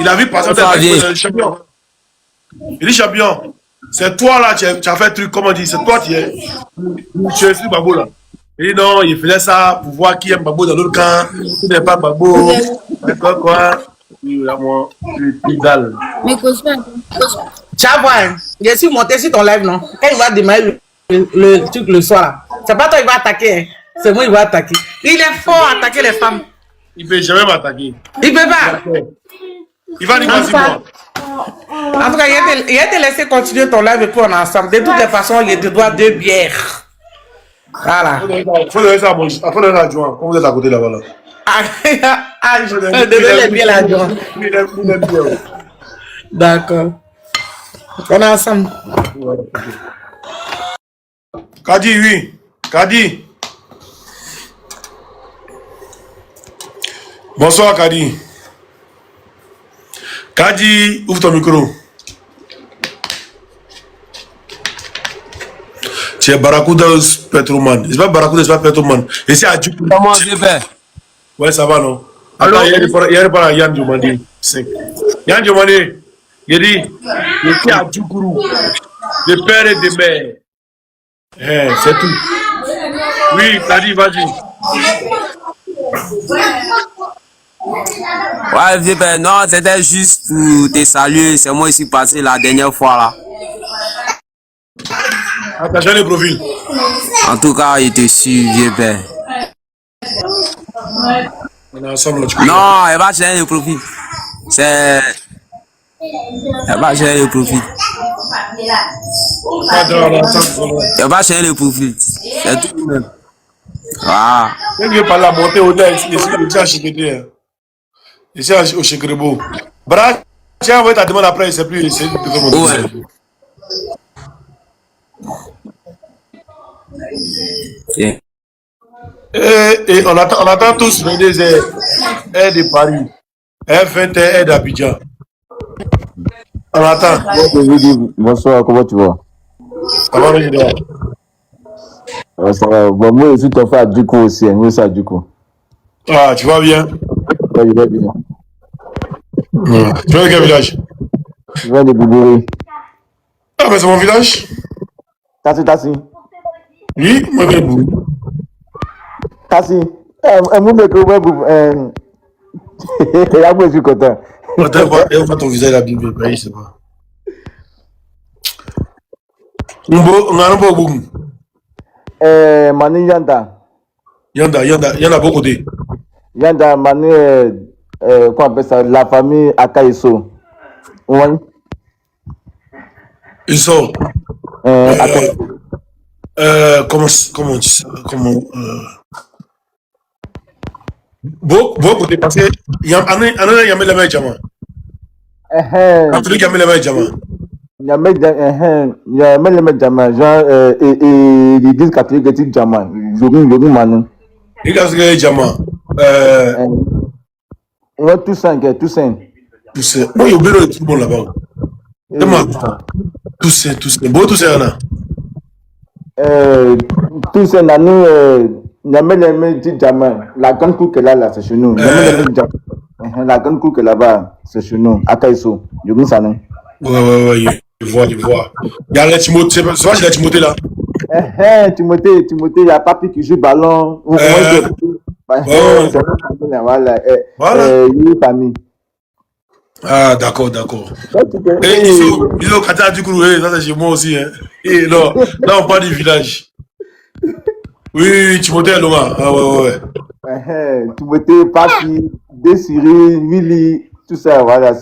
Il a vu passer le champion. Il dit champion, c'est toi là, tu as fait un truc, comment on dit, c'est toi qui es. Tu es sur Babo là. Il dit non, il faisait ça pour voir qui aime Babo dans l'autre camp, qui n'est pas Babo. Quoi. Moi, plus dalle. Mais Cosma. Ciao, je suis monté sur ton live, non? Quand il va démarrer le truc le soir, c'est pas toi qui va attaquer, hein? C'est moi qui va attaquer. Il est fort à attaquer les femmes. Il peut jamais m'attaquer. Il peut pas. Il va dire moi. En tout cas, il a te laissé continuer ton live et puis on est ensemble. De toutes les façons, il te doit 2 bières. Voilà. Il faut donner ça à mon adjoint. Quand vous êtes à côté là-bas. Je devais bien l'adjoint. D'accord. On est ensemble. Kadi, oui. Kadi. Bonsoir, Kadi. Kadi, ouvre ton micro. Tu es Barracuda Petroman. C'est pas Barracuda, c'est pas Petroman. Et c'est à Djoukourou. Comment je vais? Ouais, ça va, non? Attends, il y a pas Yann Diomandé. Yann Diomandé, il dit, je suis à Djoukourou. De père et de mère. C'est tout. Oui, Kadi, vas-y. Ouais, vieux père, non, c'était juste pour te saluer. C'est moi ici passé la dernière fois là. Attends, le profil. En tout cas, il te suit, vieux père. On est ensemble, non, elle va changer le profil. C'est. Elle va changer le profil. Elle va changer le profil. C'est tout même. Ah. Quand je parle à monter au nez, ici à Chikété. Ici au Chikrebo. Bra, tiens, envoyé ta demande après, c'est plus. Ouais. Yeah. Et on attend tous des aides de Paris, F21 aides d'Abidjan. On attend. Bonsoir, comment tu vas? Ça va, Résident? Ça va. Bon, moi aussi, ton frère Djoukou aussi. Moi aussi, Djoukou. Ah, tu vas bien? Ouais, je vais bien. Tu viens de quel village? Je viens de Boubouri. Ah, mais c'est mon village? Tassi. Oui, moi, je viens de Boubouri. Tassi. Moi, je suis content. Attends, on va ton visage la Bible, je sais pas. On a un peu beaucoup. Manu Yanda. Yanda beaucoup de. Yanda, Manu, comment on appelle ça? La famille Akaiso. Oui. Ils sont. Comment tu sais? Beaucoup de parce que il y a un le même diamant. En tout cas, il y a le même diamant. Il y a le même diamant. Genre, et l'église catholique est diamant. Jogi Manu. Il y a le diamant. Ouais, Toussaint. Moi, il y a oublié tout le monde là-bas. Toussaint. Bon, Toussaint, là. Toussaint, il y a le diamant. La grande cour qu'elle a là, c'est chez nous. La grande cour qu'elle a là-bas, c'est chez nous. Akaiso. Jogi Sanon. Ouais, je vois. Il y a les Timothée, c'est pas si les Timothée là. Timothée, il y a Papi qui joue ballon. Voilà. Il est famille. Ah, d'accord. Et ils ont Kata du coup, ça c'est chez moi aussi. Hein. Et non, là on parle du village. Oui, Timothée Loma. Ah ouais. Timothée, Papi, Désiré, Willy, tout ça, voilà.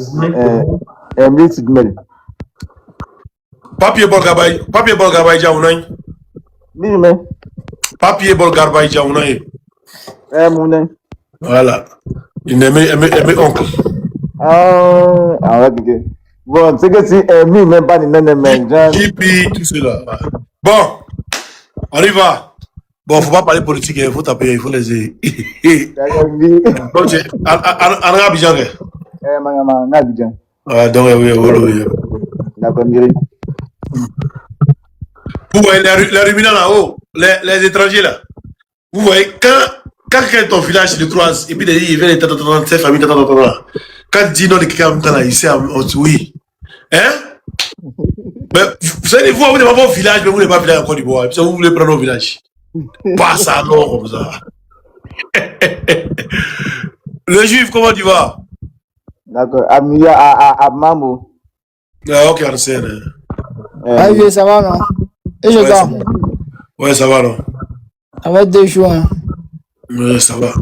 Papier Bolgabay, Jaounaï. mais. Papier bol garbaïdja, on a eu. Mon. Voilà. Il aimait oncle. Ah, ouais, bon, c'est que si lui, même pas de même. Kipi, tout cela. Bon, on y va. Bon, faut pas parler politique, il faut taper, il faut les. Donc, on a Abidjan. Donc, oui. D'accord, vous voyez les ruminants là-haut, les étrangers là. Vous voyez, quand quelqu'un est ton village, il le croise, et puis il vient de ses familles, quand il dit non de quelqu'un là, il sait, oui. Hein? Mais vous savez, vous avez pas vos villages, mais vous n'avez pas village en Côte d'Ivoire. Et puis vous voulez prendre nos villages. Pas ça, non, comme ça. Le juif, comment tu vas? D'accord, à Mamo. Ah, ok, Arsène. Ah oui, ça va, non? Et je dors. Ouais, ça va, non? Avec 2 jours, hein. Ouais, ça va.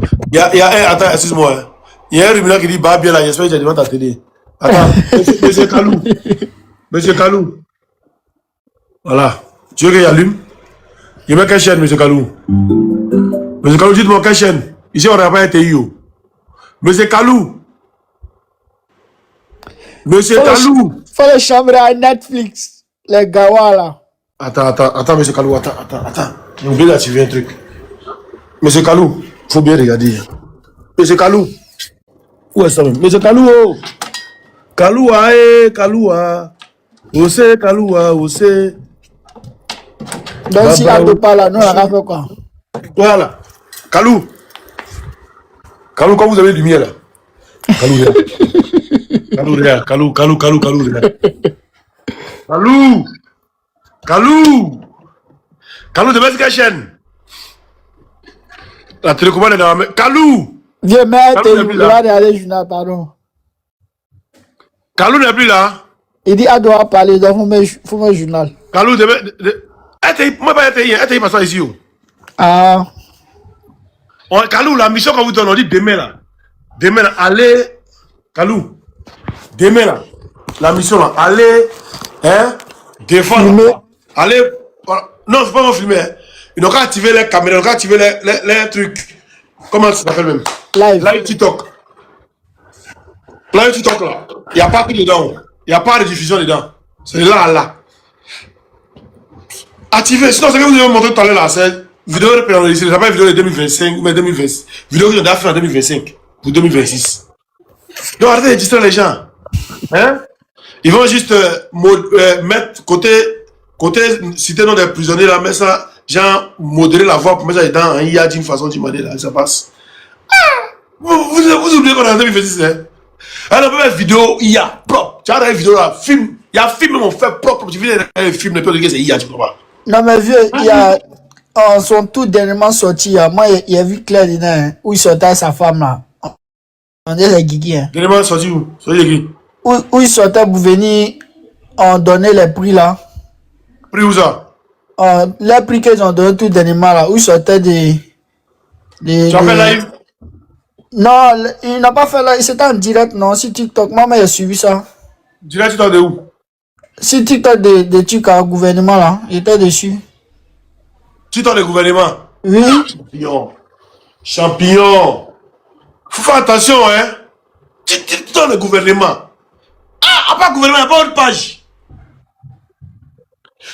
Attends, excuse-moi. Hein. Il y a un ruminant qui dit, bah, bien là, j'espère que tu as devant ta télé. Attends, monsieur Kalou. Monsieur Kalou. Voilà. Tu veux qu'il allume? Il met quelle chaîne, monsieur Kalou? Monsieur Kalou, dites-moi quelle chaîne? Ici, on n'a pas été eu. Monsieur Kalou. Monsieur Kalou. Faut les chambres à Netflix. Les gawa là. Attends, monsieur Kalou, attends. J'ai oublié d'activer un truc. Monsieur Kalou, faut bien regarder. Monsieur Kalou. Où est ça même? Monsieur Kalou, oh. Kaloua, Kaloua. Ose, Kaloua, Ose. Donc si Ado pas là, nous on a fait quoi? Voilà. Kalou, quand vous avez lumière là. Kalou, regarde. Kalou, regarde. Kalou, de mettre quelle chaîne? La télécommande est dans la main. Kalou! Vieux maître, il va aller journal, pardon. Kalou n'est plus là. Il dit Ado a parlé, donc faut mettre journal. Kalou, moi pas été passé ici. Ah. Kalou, la mission qu'on vous donne, on dit demain là, allez, Kalou, demain là, la mission là, allez, défendre, allez, non, c'est pas qu'on filmer, ils n'ont qu'à activer les caméras, ils n'ont qu'à activer les trucs, comment ça s'appelle même? Live TikTok. Live TikTok là, il n'y a pas que dedans, il n'y a pas de diffusion dedans, c'est là. Activer, sinon c'est que vous avez montré tout à l'heure là, c'est vidéo répétée, c'est pas vidéo de 2025 mais 2020. Vidéo que j'ai fait en 2025 pour 2026. Donc arrêtez de distraire les gens. Hein? Ils vont juste mettre côté citer nom des prisonniers là, mais ça, genre modérer la voix pour mettre ça dedans, hein, il y a d'une façon d'y demander là, ça passe. Vous oubliez qu'on est en 2026, hein? Alors, on peut mettre vidéo IA propre. Tu as une vidéo là, film. Il y a un film, on fait propre. Tu viens un film, le pire c'est IA, tu comprends pas? Non, mais vieux, il y a. Sont tout dernièrement sortis. Moi, il y a vu Claire dedans, hein, où il sortait sa femme là. On dirait les Guigui. Hein. Dernièrement sorti où? Sorti qui? Où il sortait pour venir en donner les prix là. Prix où ça? Les prix qu'ils ont donné tout dernièrement là, où il sortait des. Tu as fait live? Non, il n'a pas fait live, c'était en direct, non, sur TikTok. Maman a suivi ça. Direct TikTok de où? Sur TikTok de TikTok, gouvernement là, il était dessus. TikTok de gouvernement? Oui. Champignon. Faut faire attention, hein. TikTok de gouvernement. Ah, à part gouvernement, il n'y a pas autre page.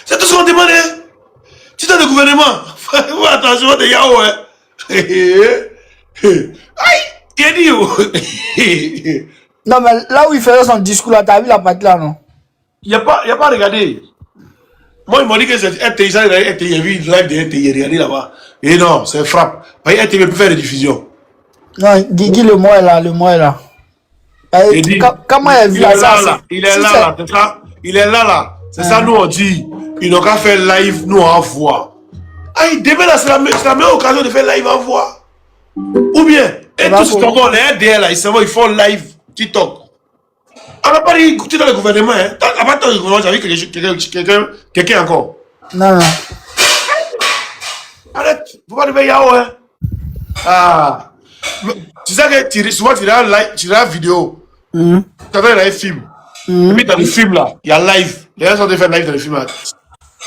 C'est tout ce qu'on demande, hein. TikTok de gouvernement. Faut attention, de Yahoo, hein. Aïe, qu'est-ce dit? Non, mais là où il faisait son discours là, t'as vu la partie là, non? Il n'y a pas regardé. Moi, ils m'ont dit que c'est RTI, ça, RTI, il y a vu une live de RTI, regardez là-bas. Et non, c'est frappe. Parce que RTI peut faire des diffusions. Non, Guigui, le mot est là. Comment il a vu ça? Il est là, c'est ça. Il est là. C'est ça, nous on dit. Ils n'ont qu'à faire live, nous en voix. Aïe, demain là, c'est la meilleure occasion de faire live en voix. Ou bien, et tout ce qu'on les RDL là, ils font live TikTok. On n'a pas dit TikTok le gouvernement, hein. À part le gouvernement, j'avais quelqu'un encore. Non. Arrête, faut pas lever Yahoo, hein. Ah. Tu sais que souvent tu regardes la vidéo. Tu as un film. Et puis dans le film là, il y a live. Les gens sont en train de faire live dans le film là.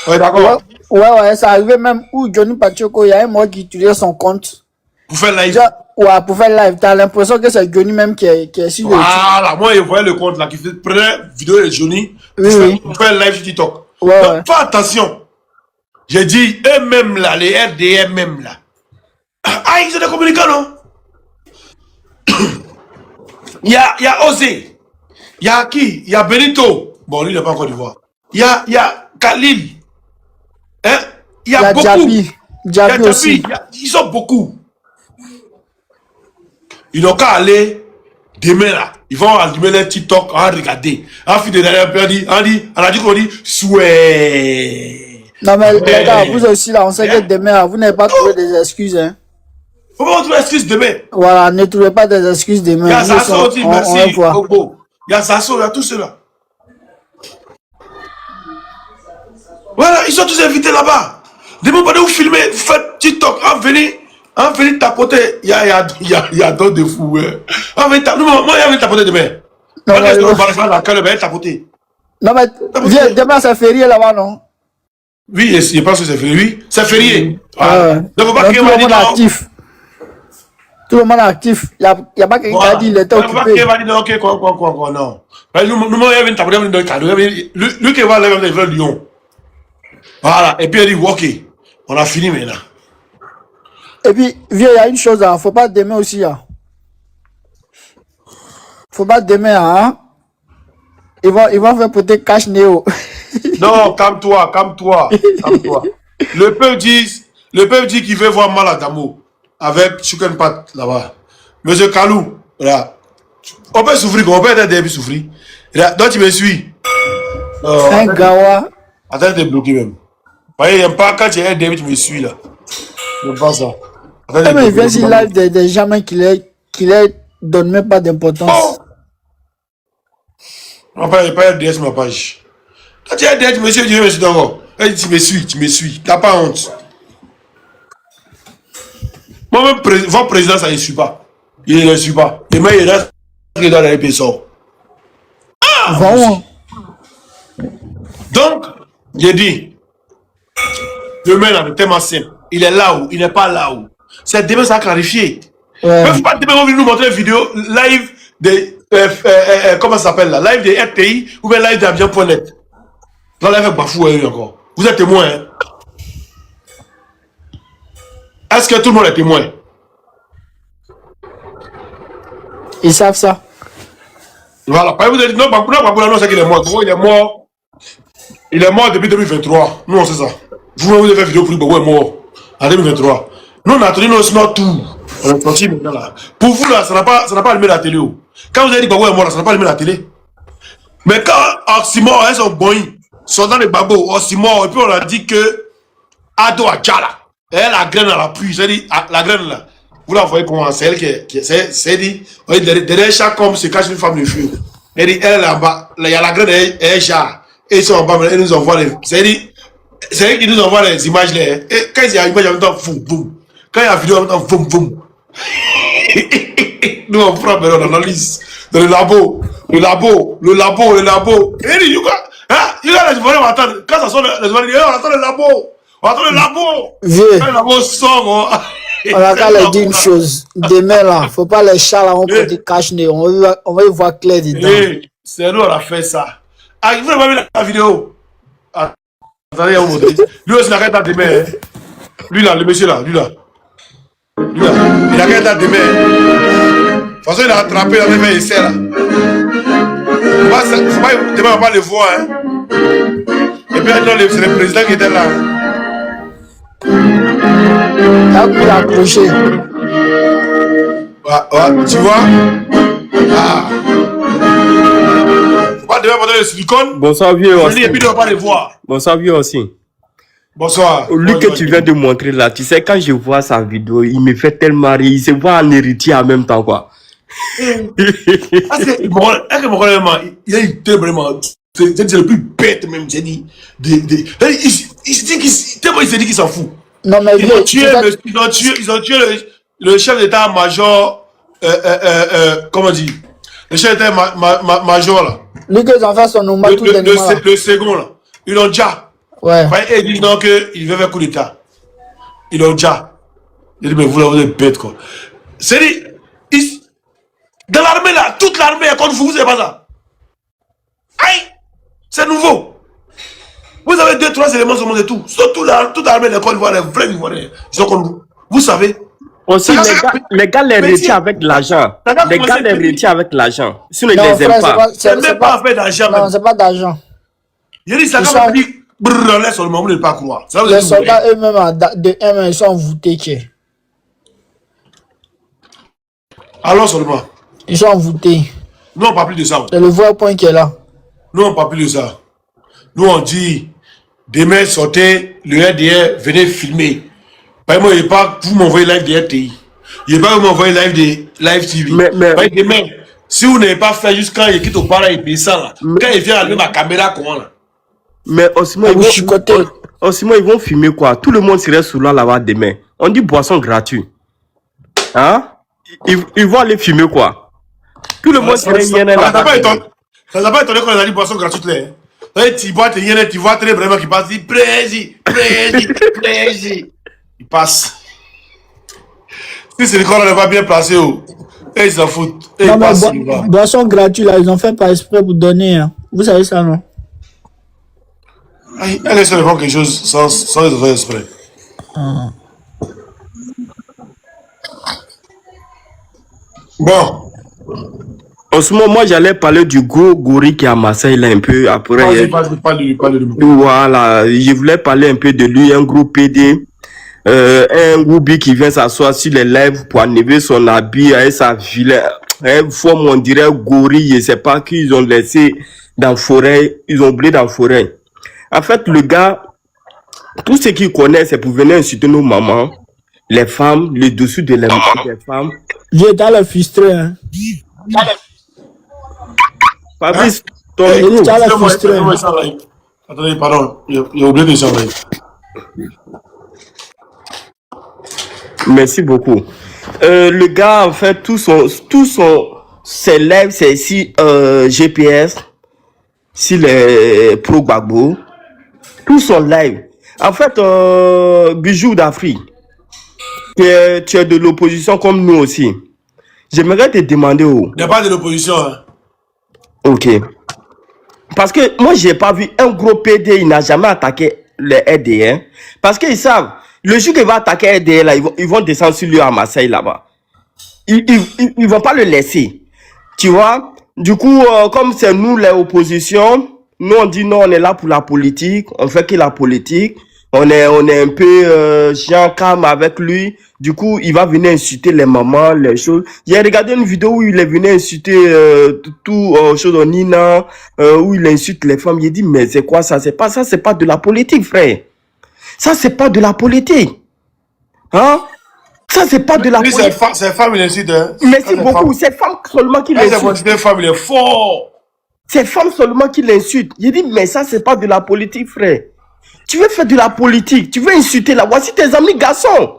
Ouais, d'accord. Ouais, ça arrivait même où Johnny Pacheco, il y a un mot qui utilisait son compte. Pour faire live. Déjà, ouais, pour faire live. T'as l'impression que c'est Johnny même qui est sur le Voilà, moi, je voyais le compte là, qui prenait vidéo de Johnny pour faire live sur TikTok. Ouais, Donc, ouais. fais attention. J'ai dit, eux-mêmes là, les RDM même là. Ah, ils sont des communicants, non? Il y a Osé. Il y a qui? Il y a Benito. Bon, lui, il n'est pas encore du voir. Il y a Khalil. Hein? Il y a beaucoup. Djabi aussi. Ils sont beaucoup. Ils n'ont qu'à aller demain là. Ils vont allumer les TikTok, on va regarder. En fin de dernière période, on a dit qu'on dit souhait. Non, mais les gars, vous aussi là, on sait que demain, vous n'avez pas trouvé des excuses. Hein. Faut pas trouver excuses demain. Voilà, ne trouvez pas des excuses demain. Il y a Sasso aussi, merci. Il y a Sasso, il y a tout cela. Voilà, ils sont tous invités là-bas. Demain, pendant que vous filmez, vous faites TikTok, en venez tapoter. Il y a d'autres de fous. Moi, il y a tapoter demain. Non, mais demain, c'est férié là-bas, non? Oui, je pense que c'est férié. Oui, c'est férié. Donc, tout le monde est actif. Tout le monde est actif. Il n'y a pas quelqu'un qui a dit qu'il était occupé. Il n'y a pas quelqu'un qui a dit quoi, non. Nous, lui qui va aller vers Lyon. Voilà, et puis il dit, ok, on a fini maintenant. Et puis, vieux, il y a une chose, il ne faut pas demain aussi. Il ne faut pas demain, hein. Ils vont faire peut-être cash néo. Non, calme-toi. Le peuple dit qu'il veut voir Maladamo avec Chicken Pat là-bas. Monsieur Kalou, là, on peut souffrir, on peut être début souffrir. Donc tu me suis. Un gawa. Attends, t'es bloqué même. Voyez, il n'aime pas quand tu es début, tu me suis là. Je ne pas ça. Mais il vient sur live des gens qui ne donnent même pas d'importance. On va pas dire sur ma page. Quand tu es derrière, tu me suis, je me suis d'abord. Tu me suis. Tu n'as pas honte. Moi-même, votre président, ça ne suit pas. Il ne suit pas. Et moi, il reste dans les personnes. Donc, j'ai dit, demain, là, le thème en scène, il est là où, il n'est pas là où. C'est demain, ça a clarifié. Mais il ne faut pas demain, on va nous montrer une vidéo live de. Comment ça s'appelle là? Live de RTI ou bien live d'Abidjan.net. Dans live avec Bafou encore. Vous êtes témoin, hein? Est-ce que tout le monde est témoin? Ils savent ça. Voilà. Vous avez dit non, Bafou, non, c'est qu'il est mort. Il est mort. Il est mort depuis 2023. Nous, on sait ça. Vous avez fait une vidéo pour lui, Bafou est mort. En 2023. Nous, on a attendu notre tour. On est sorti maintenant là. Pour vous là, ça n'a pas allumé la télé. Quand vous avez dit Babou est mort là, ça n'a pas allumé la télé. Mais quand Oxymore, elles sont bonnes, sont dans les babos, Oxymore, et puis on a dit que Ado Adjala, elle la graine à la pluie, c'est-à-dire la graine là. Vous la voyez comment c'est elle qui c'est dit, derrière chaque homme se cache une femme de feu. Elle dit, elle est là-bas, il y a la graine, elle est char. Et ils sont en bas, elle nous envoie les. C'est elle qui nous envoie les images là. Et quand il y a l'image en même temps, boum, boum. Quand il y a la vidéo en même temps, boum, boum. Nous on prend on analyse dans le labo. Et dit, you guys attendre. Quand ça sonne, les voix, on attend le labo. On attend le labo. Vieux. Quand le labo sort, on va quand leur dire une chose. Demain là, faut pas les chats là, on peut dire cache nez. On va y voir clair dedans. C'est nous on a fait ça. Ah, vous n'avez pas vu la vidéo? Attendez, on va lui aussi, il a qu'à être demain. Lui là, le monsieur là, lui là. Il a qu'à être demain. De toute façon, il a attrapé, il avait fait essai là. Faut pas, demain, on va pas le voir. Hein. Et puis maintenant, c'est le président qui était là. Il a accroché. Ouais, tu vois? Faut pas demain porter le silicone. Bonsoir, vieux aussi. Et puis, on va pas le voir. Bonsoir, vieux aussi. Bonsoir. Lui que tu viens de montrer là, tu sais, quand je vois sa vidéo, il me fait tellement rire. Il se voit en héritier en même temps, quoi. Est-ce que mon vraiment, il a été vraiment. C'est le plus bête même, j'ai dit. Il s'est dit qu'il s'en fout. Non, mais ils ont tué le chef d'état-major. Comment dire? Le chef d'état-major là. Lui que les enfants sont nombreux tout le second là. Ils l'ont déjà. Ouais. Et il dit non qu'il veut faire coup d'état. Il a déjà. Il dit, mais vous, là, vous êtes bête, quoi. C'est dit, dans l'armée, là, toute l'armée est contre vous, vous savez pas ça. Aïe! C'est nouveau. Vous avez 2-3 éléments sur le monde et tout. Surtout toute l'armée des Côte d'Ivoire, les vrais Ivoiriens, ils sont contre vous. Vous savez. Aussi, les gars les retiennent avec l'argent. Les gars les retiennent avec l'argent. Sinon, ils les aiment pas. C'est même pas fait d'argent. Non, c'est pas d'argent. Il dit, ça quand dit, brrr, laisse seulement, vous ne pas croire. Les soldats eux-mêmes, de M1, ils sont envoûtés. Alors seulement. Ils sont envoûtés. Nous, on ne parle plus de ça. C'est le vrai point qui est là. Nous, on ne parle plus de ça. Nous, on dit, demain, sortez, le RDR, venez filmer. Par exemple, il n'est pas, vous m'envoyez live de RTI. Il n'est pas, vous m'envoyez live de Live TV. Mais demain, si vous n'avez pas fait juste quand il quitte au parent, il paye ça là. Quand il vient allumer ma caméra, comment là? Mais aussi, ils vont filmer quoi? Tout le monde serait sous là-bas demain. On dit boisson gratuite. Hein? Ils vont aller filmer quoi? Tout le monde serait là-bas. Ça n'a pas étonné qu'on a dit boisson gratuite là. Tu vois, tu vois très vraiment qui passe. Prési. Il passe. Si c'est le corps n'est pas bien placé, et ils s'en foutent. Et non, mais boisson gratuite là, ils ont fait par exprès pour donner. Hein. Vous savez ça, non? Elle essaie de faire quelque chose sans les faire exprès. Bon. En ce moment, moi, j'allais parler du gros gorille qui est à Marseille, là, un peu après. Voilà, je voulais parler un peu de lui, un gros PD, un groupe qui vient s'asseoir sur les lèvres pour enlever son habit avec sa vilaine, forme, on dirait gorille, je sais pas qui ils ont laissé dans la forêt, ils ont oublié dans la forêt. En fait, le gars, tout ce qu'il connaît, c'est pour venir insulter nos mamans, les femmes, le dessous de les femmes. J'ai dans le frustré, hein. Fabrice, ton attendez, pardon, j'ai oublié de s'enlever. Merci beaucoup. Le gars, en fait, ses lèvres, c'est ici GPS, si les pro Gbagbo, tout son live. En fait, Bijou d'Afrique, tu es de l'opposition comme nous aussi. J'aimerais te demander où. Il n'y a pas de l'opposition, hein. Ok. Parce que moi, j'ai pas vu un gros PD, il n'a jamais attaqué les RDR. Parce qu'ils savent, le jour qu'il va attaquer RDR, là, ils vont descendre sur lui à Marseille, là-bas. Ils vont pas le laisser. Tu vois? Du coup, comme c'est nous, les oppositions, nous, on dit non, on est là pour la politique, on fait que la politique. On est un peu Jean calme avec lui. Du coup, il va venir insulter les mamans, les choses. J'ai regardé une vidéo où il est venu insulter tout chose en Nina, où il insulte les femmes. Il dit mais c'est quoi ça? C'est pas ça, c'est pas de la politique, frère. Ça c'est pas de la politique. Hein? Ça c'est pas de la politique. C'est femme il insulte. Hein? Mais c'est beaucoup, c'est femme seulement qui l'insulte. C'est femme, il est fort. C'est femme seulement qui l'insulte. Il dit mais ça c'est pas de la politique, frère. Tu veux faire de la politique, tu veux insulter là. Voici tes amis garçons.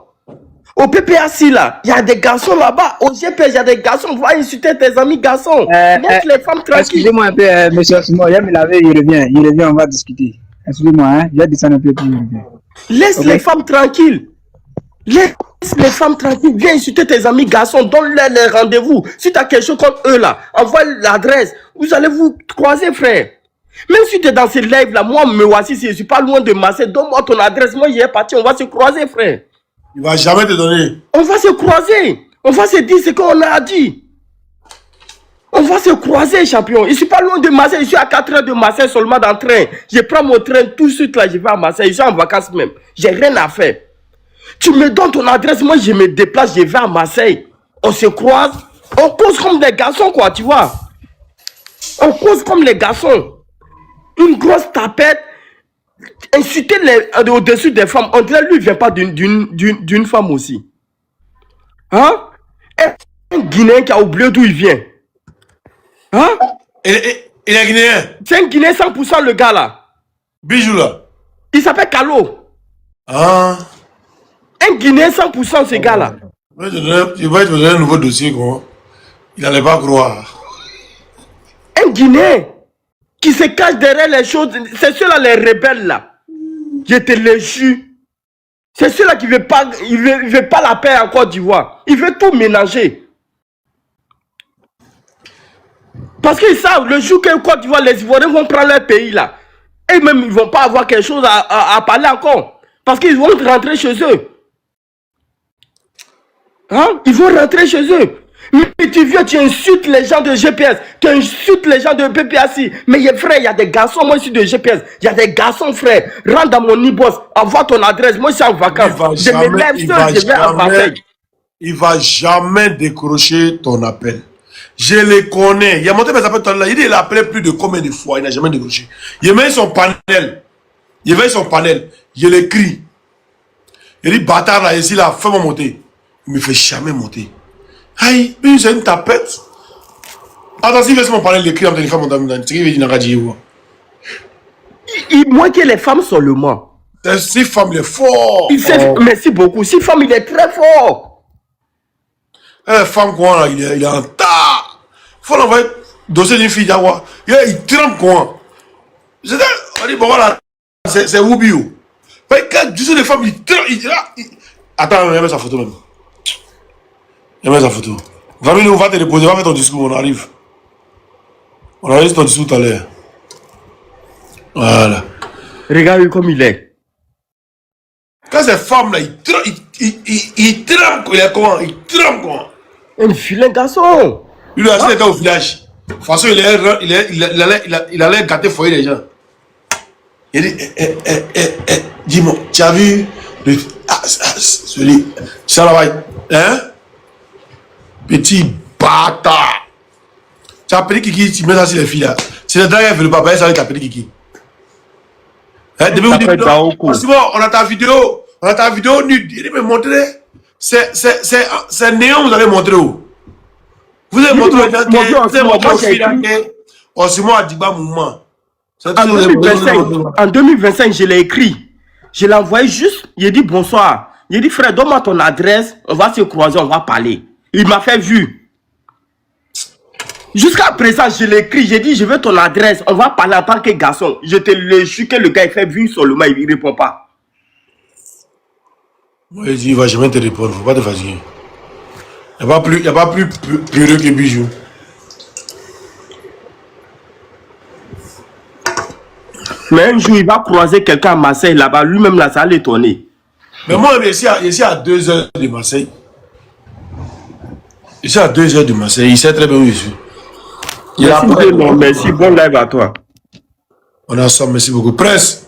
Au PPAC là, il y a des garçons là-bas. Au GPS, il y a des garçons. Va insulter tes amis garçons. Laisse les femmes tranquilles. Excusez-moi un peu, monsieur Simon. Il me laver, il revient, on va discuter. Excusez-moi, hein. Je vais descendre un peu plus. Laisse les femmes tranquilles. Laisse les femmes tranquilles. Viens insulter tes amis garçons. Donne-leur les rendez-vous. Si tu as quelque chose contre eux là, envoie l'adresse. Vous allez vous croiser, frère. Même si tu es dans ces lives là, moi, me voici, je ne suis pas loin de Marseille, donne-moi ton adresse, moi, j'y ai parti, on va se croiser, frère. Il ne va jamais te donner. On va se croiser, on va se dire ce qu'on a dit. On va se croiser, champion. Je ne suis pas loin de Marseille, je suis à 4 heures de Marseille seulement dans le train. Je prends mon train tout de suite là, je vais à Marseille, je suis en vacances même. J'ai rien à faire. Tu me donnes ton adresse, moi, je me déplace, je vais à Marseille. On se croise, on cause comme des garçons, quoi, tu vois. On cause comme les garçons. Une grosse tapette, insulter au-dessus des femmes. On dirait lui ne vient pas d'une femme aussi. Hein? Un Guinéen qui a oublié d'où il vient. Hein? Il est Guinéen. C'est un Guinéen 100% le gars là. Bijou là. Il s'appelle Kalo. Ah. Un Guinéen 100% ce gars là. Je vais te donner un nouveau dossier quoi. Il n'allait pas croire. Un Guinéen qui se cache derrière les choses, c'est ceux-là les rebelles là. Je te le jure. C'est ceux-là qui ne veulent pas, il veut pas la paix en Côte d'Ivoire. Il veut tout ménager. Parce qu'ils savent, le jour que Côte d'Ivoire, les Ivoiriens vont prendre leur pays là. Et même, ils ne vont pas avoir quelque chose à parler encore. Parce qu'ils vont rentrer chez eux. Hein? Ils vont rentrer chez eux. Mais tu viens, tu insultes les gens de GPS. Tu insultes les gens de PPAC. Mais frère, il y a des garçons, moi ici de GPS. Il y a des garçons, frère. Rentre dans mon e-boss. Envoie ton adresse. Moi, je suis en vacances. Je me lève seul, je vais à Marseille. Il ne va jamais décrocher ton appel. Je le connais. Il a monté mes appels tout à l'heure. Il a appelé plus de combien de fois. Il n'a jamais décroché. Il met son panel. Il met son panel. Je l'écris. Il dit, bâtard là, ici là, fais-moi monter. Il ne me fait jamais monter. Aïe, mais c'est une tapette. Attends, s'il laisse mon panel d'écrit en téléphone, c'est ce qu'il veut dire. Moins que les femmes seulement. Si femme, il est fort. Merci beaucoup. Si femme, il est très fort. La femme, quoi, là, il est en tas. Faut l'envoyer dossier d'une fille d'Awa. Il trempe, quoi. On dit, bon, voilà, c'est Wubio. Quand tu sais les femmes, il trempe. Attends, il met sa photo même. Il met sa photo. Famille, on va te reposer, on va faire ton discours, on arrive. On arrive ton discours tout à l'heure. Voilà. Regarde comme il est. Quand ces femmes-là, il trempe, il est comment? Il trempe, quoi. Un vilain garçon. Lui, il a été au village. De toute façon, il allait gâter le foyer des gens. Il dit, dis-moi, tu as vu celui, ça là-bas, hein? Petit bâtard. Tu as appelé Kiki, tu mets ça sur les filles là. C'est le dernier qui veut pas payer, ça va t'appeler Kiki. Hein, depuis on a ta vidéo, nude. Il dit, mais montrez, c'est néant, vous allez montrer où? Vous avez montré aux gens que Osimo Adiba Mouma. En 2025, je l'ai écrit. Je l'ai envoyé juste. Il dit bonsoir. Il dit frère, donne-moi ton adresse. On va se croiser, on va parler. Il m'a fait vu. Jusqu'à présent, je l'ai écrit. J'ai dit, je veux ton adresse. On va parler en tant que garçon. Je te le jure que le gars, il fait vu seulement. Il ne répond pas. Moi, il dit, il ne va jamais te répondre. Il ne faut pas te fatiguer. Il n'y a pas plus pureux que Bijou. Mais un jour, il va croiser quelqu'un à Marseille là-bas. Lui-même, là, ça l'étonner. Mais moi, ici à 2 heures de Marseille. Ici à 2 heures de Marseille. Il sait très bien où je suis. Merci, bon live à toi. On est ensemble, merci beaucoup. Presse.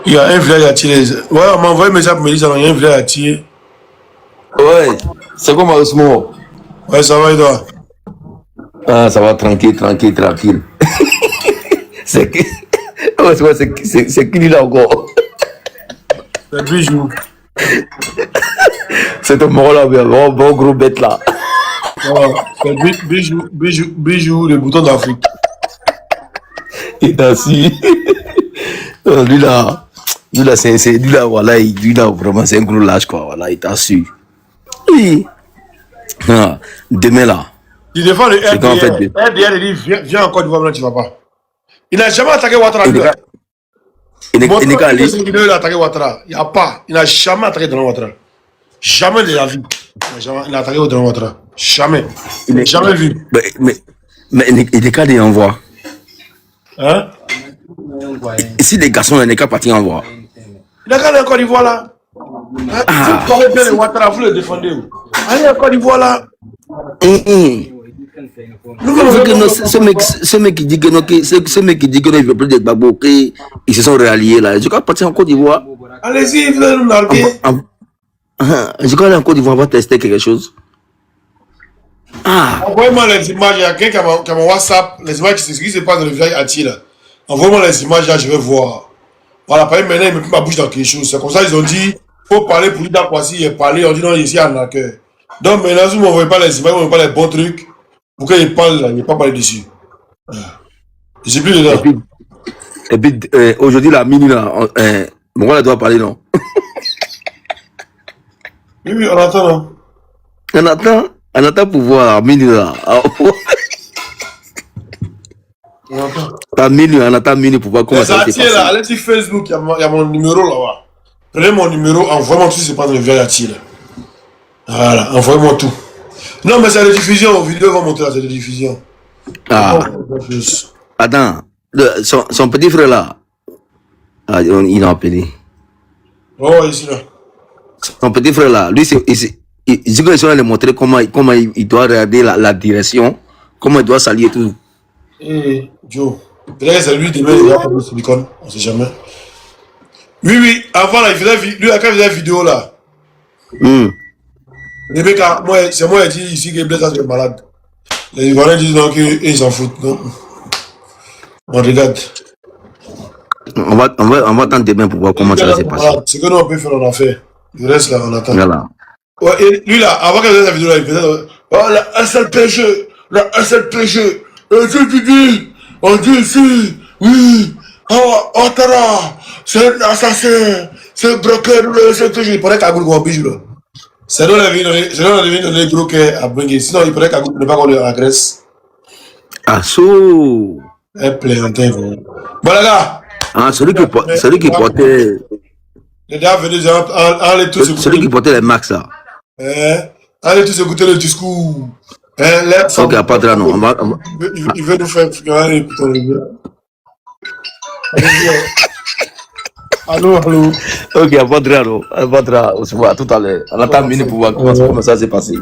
Il y a un village à tirer. Ouais, on m'a envoyé un message pour me dire qu'il y a un village à tirer. Ouais, c'est comment Osmo? Ouais, ça va et toi? Ah, ça va tranquille. C'est qui? C'est qui dit là encore? C'est Bijou. C'est ton mort là, bon gros bête là. C'est Bijou, le bouton d'Afrique. Il est assis. Lui là, voilà, lui là, vraiment, c'est un gros lâche quoi. Voilà, il t'a su. Oui. Ah, demain là. Il défend le RDR. RDR, il dit, viens en Côte d'Ivoire, maintenant tu vas pas. Il n'a jamais attaqué Ouattara. Il a attaqué Ouattara. Il n'y a pas. Il n'a jamais attaqué dans Ouattara. Jamais de la vie. Il n'a attaqué dans Ouattara. Jamais. Il n'a jamais vu. Mais il est qu'à des envois. Hein? Si les garçons, il n'est qu'à partir en voie. Il n'a qu'à aller en Côte d'Ivoire là. Si vous parlez bien de Ouattara, vous le défendez. Allez en Côte d'Ivoire là. Ce mec qui dit que non, ce mec qui dit que non, il veut plus de Gbagbo, ils se sont réalliés là. Je crois partir en Côte d'Ivoire. Allez-y, vous allez nous narguer. Je crois aller en Côte d'Ivoire, on va tester quelque chose. Envoyez-moi les images, il y a quelqu'un qui a mon WhatsApp, les images, ce qui se passe dans le village Ati là. Envoyez-moi les images là, je vais voir. Voilà, par exemple, maintenant, il me met ma bouche dans quelque chose. C'est comme ça, ils ont dit, il faut parler pour lui dans quoi si il est parlé. On dit non, ici, en accueil. Donc maintenant, si vous ne m'envoyez pas les images, vous ne m'envoyez pas les bons trucs, pour qu'il parle là, il n'est pas parlé dessus. Je suis plus dedans. Et puis aujourd'hui, la mini là, bon, on doit parler, non? Oui, on attend, non? On attend pour voir la mini là. T'as minutes, on attend minutes pour voir comment ça s'est passé. Là, allez sur Facebook, il y a mon numéro là-bas. Prenez mon numéro, envoyez-moi tout, c'est pas de vieille là. Voilà, envoyez-moi tout. Non, mais c'est la diffusion, aux vidéos vont monter là, c'est la diffusion. Ah. Attends, son petit frère là, il a appelé. Oh, ici là. Son petit frère là, lui, il dit que je vais lui montrer comment il doit regarder la direction, comment il doit s'allier tout. Eh, Joe, peut-être que c'est lui demain, il va prendre le silicone, on sait jamais. Oui, avant là, lui, quand il faisait la vidéo là. Rebecca, c'est moi qui dis ici que Blaise est malade. Les Ivoiriens disent donc qu'ils s'en foutent. Non? On regarde. On va attendre demain pour voir comment ça va se passer. Ce que nous on peut faire, on a fait. Le reste là, on attend. Voilà. Ouais, et lui là, avant qu'il fasse la vidéo là, il faisait un seul péché, un seul péché. Et tu dis, on dit ici, oui, Ouattara, c'est un assassin, c'est un broker, c'est un péché. Il paraît qu'à Goulou on bige là. C'est là qu'on devient donner gros à Bengue. Sinon, il paraît qu'à Goulou ne pas qu'on la Grèce. Ah, so. Un plaisantin. Bon les gars. Ah, celui qui portait. Les gars venaient allez tous écouter. Celui qui portait les max là. Allez tous écouter le discours. Ok, pas de là, non. Il veut nous faire écouter. Allô. Ok, pas de là, non. Pas de là. On se voit tout à l'heure. On attend minute pour voir comment ça s'est passé.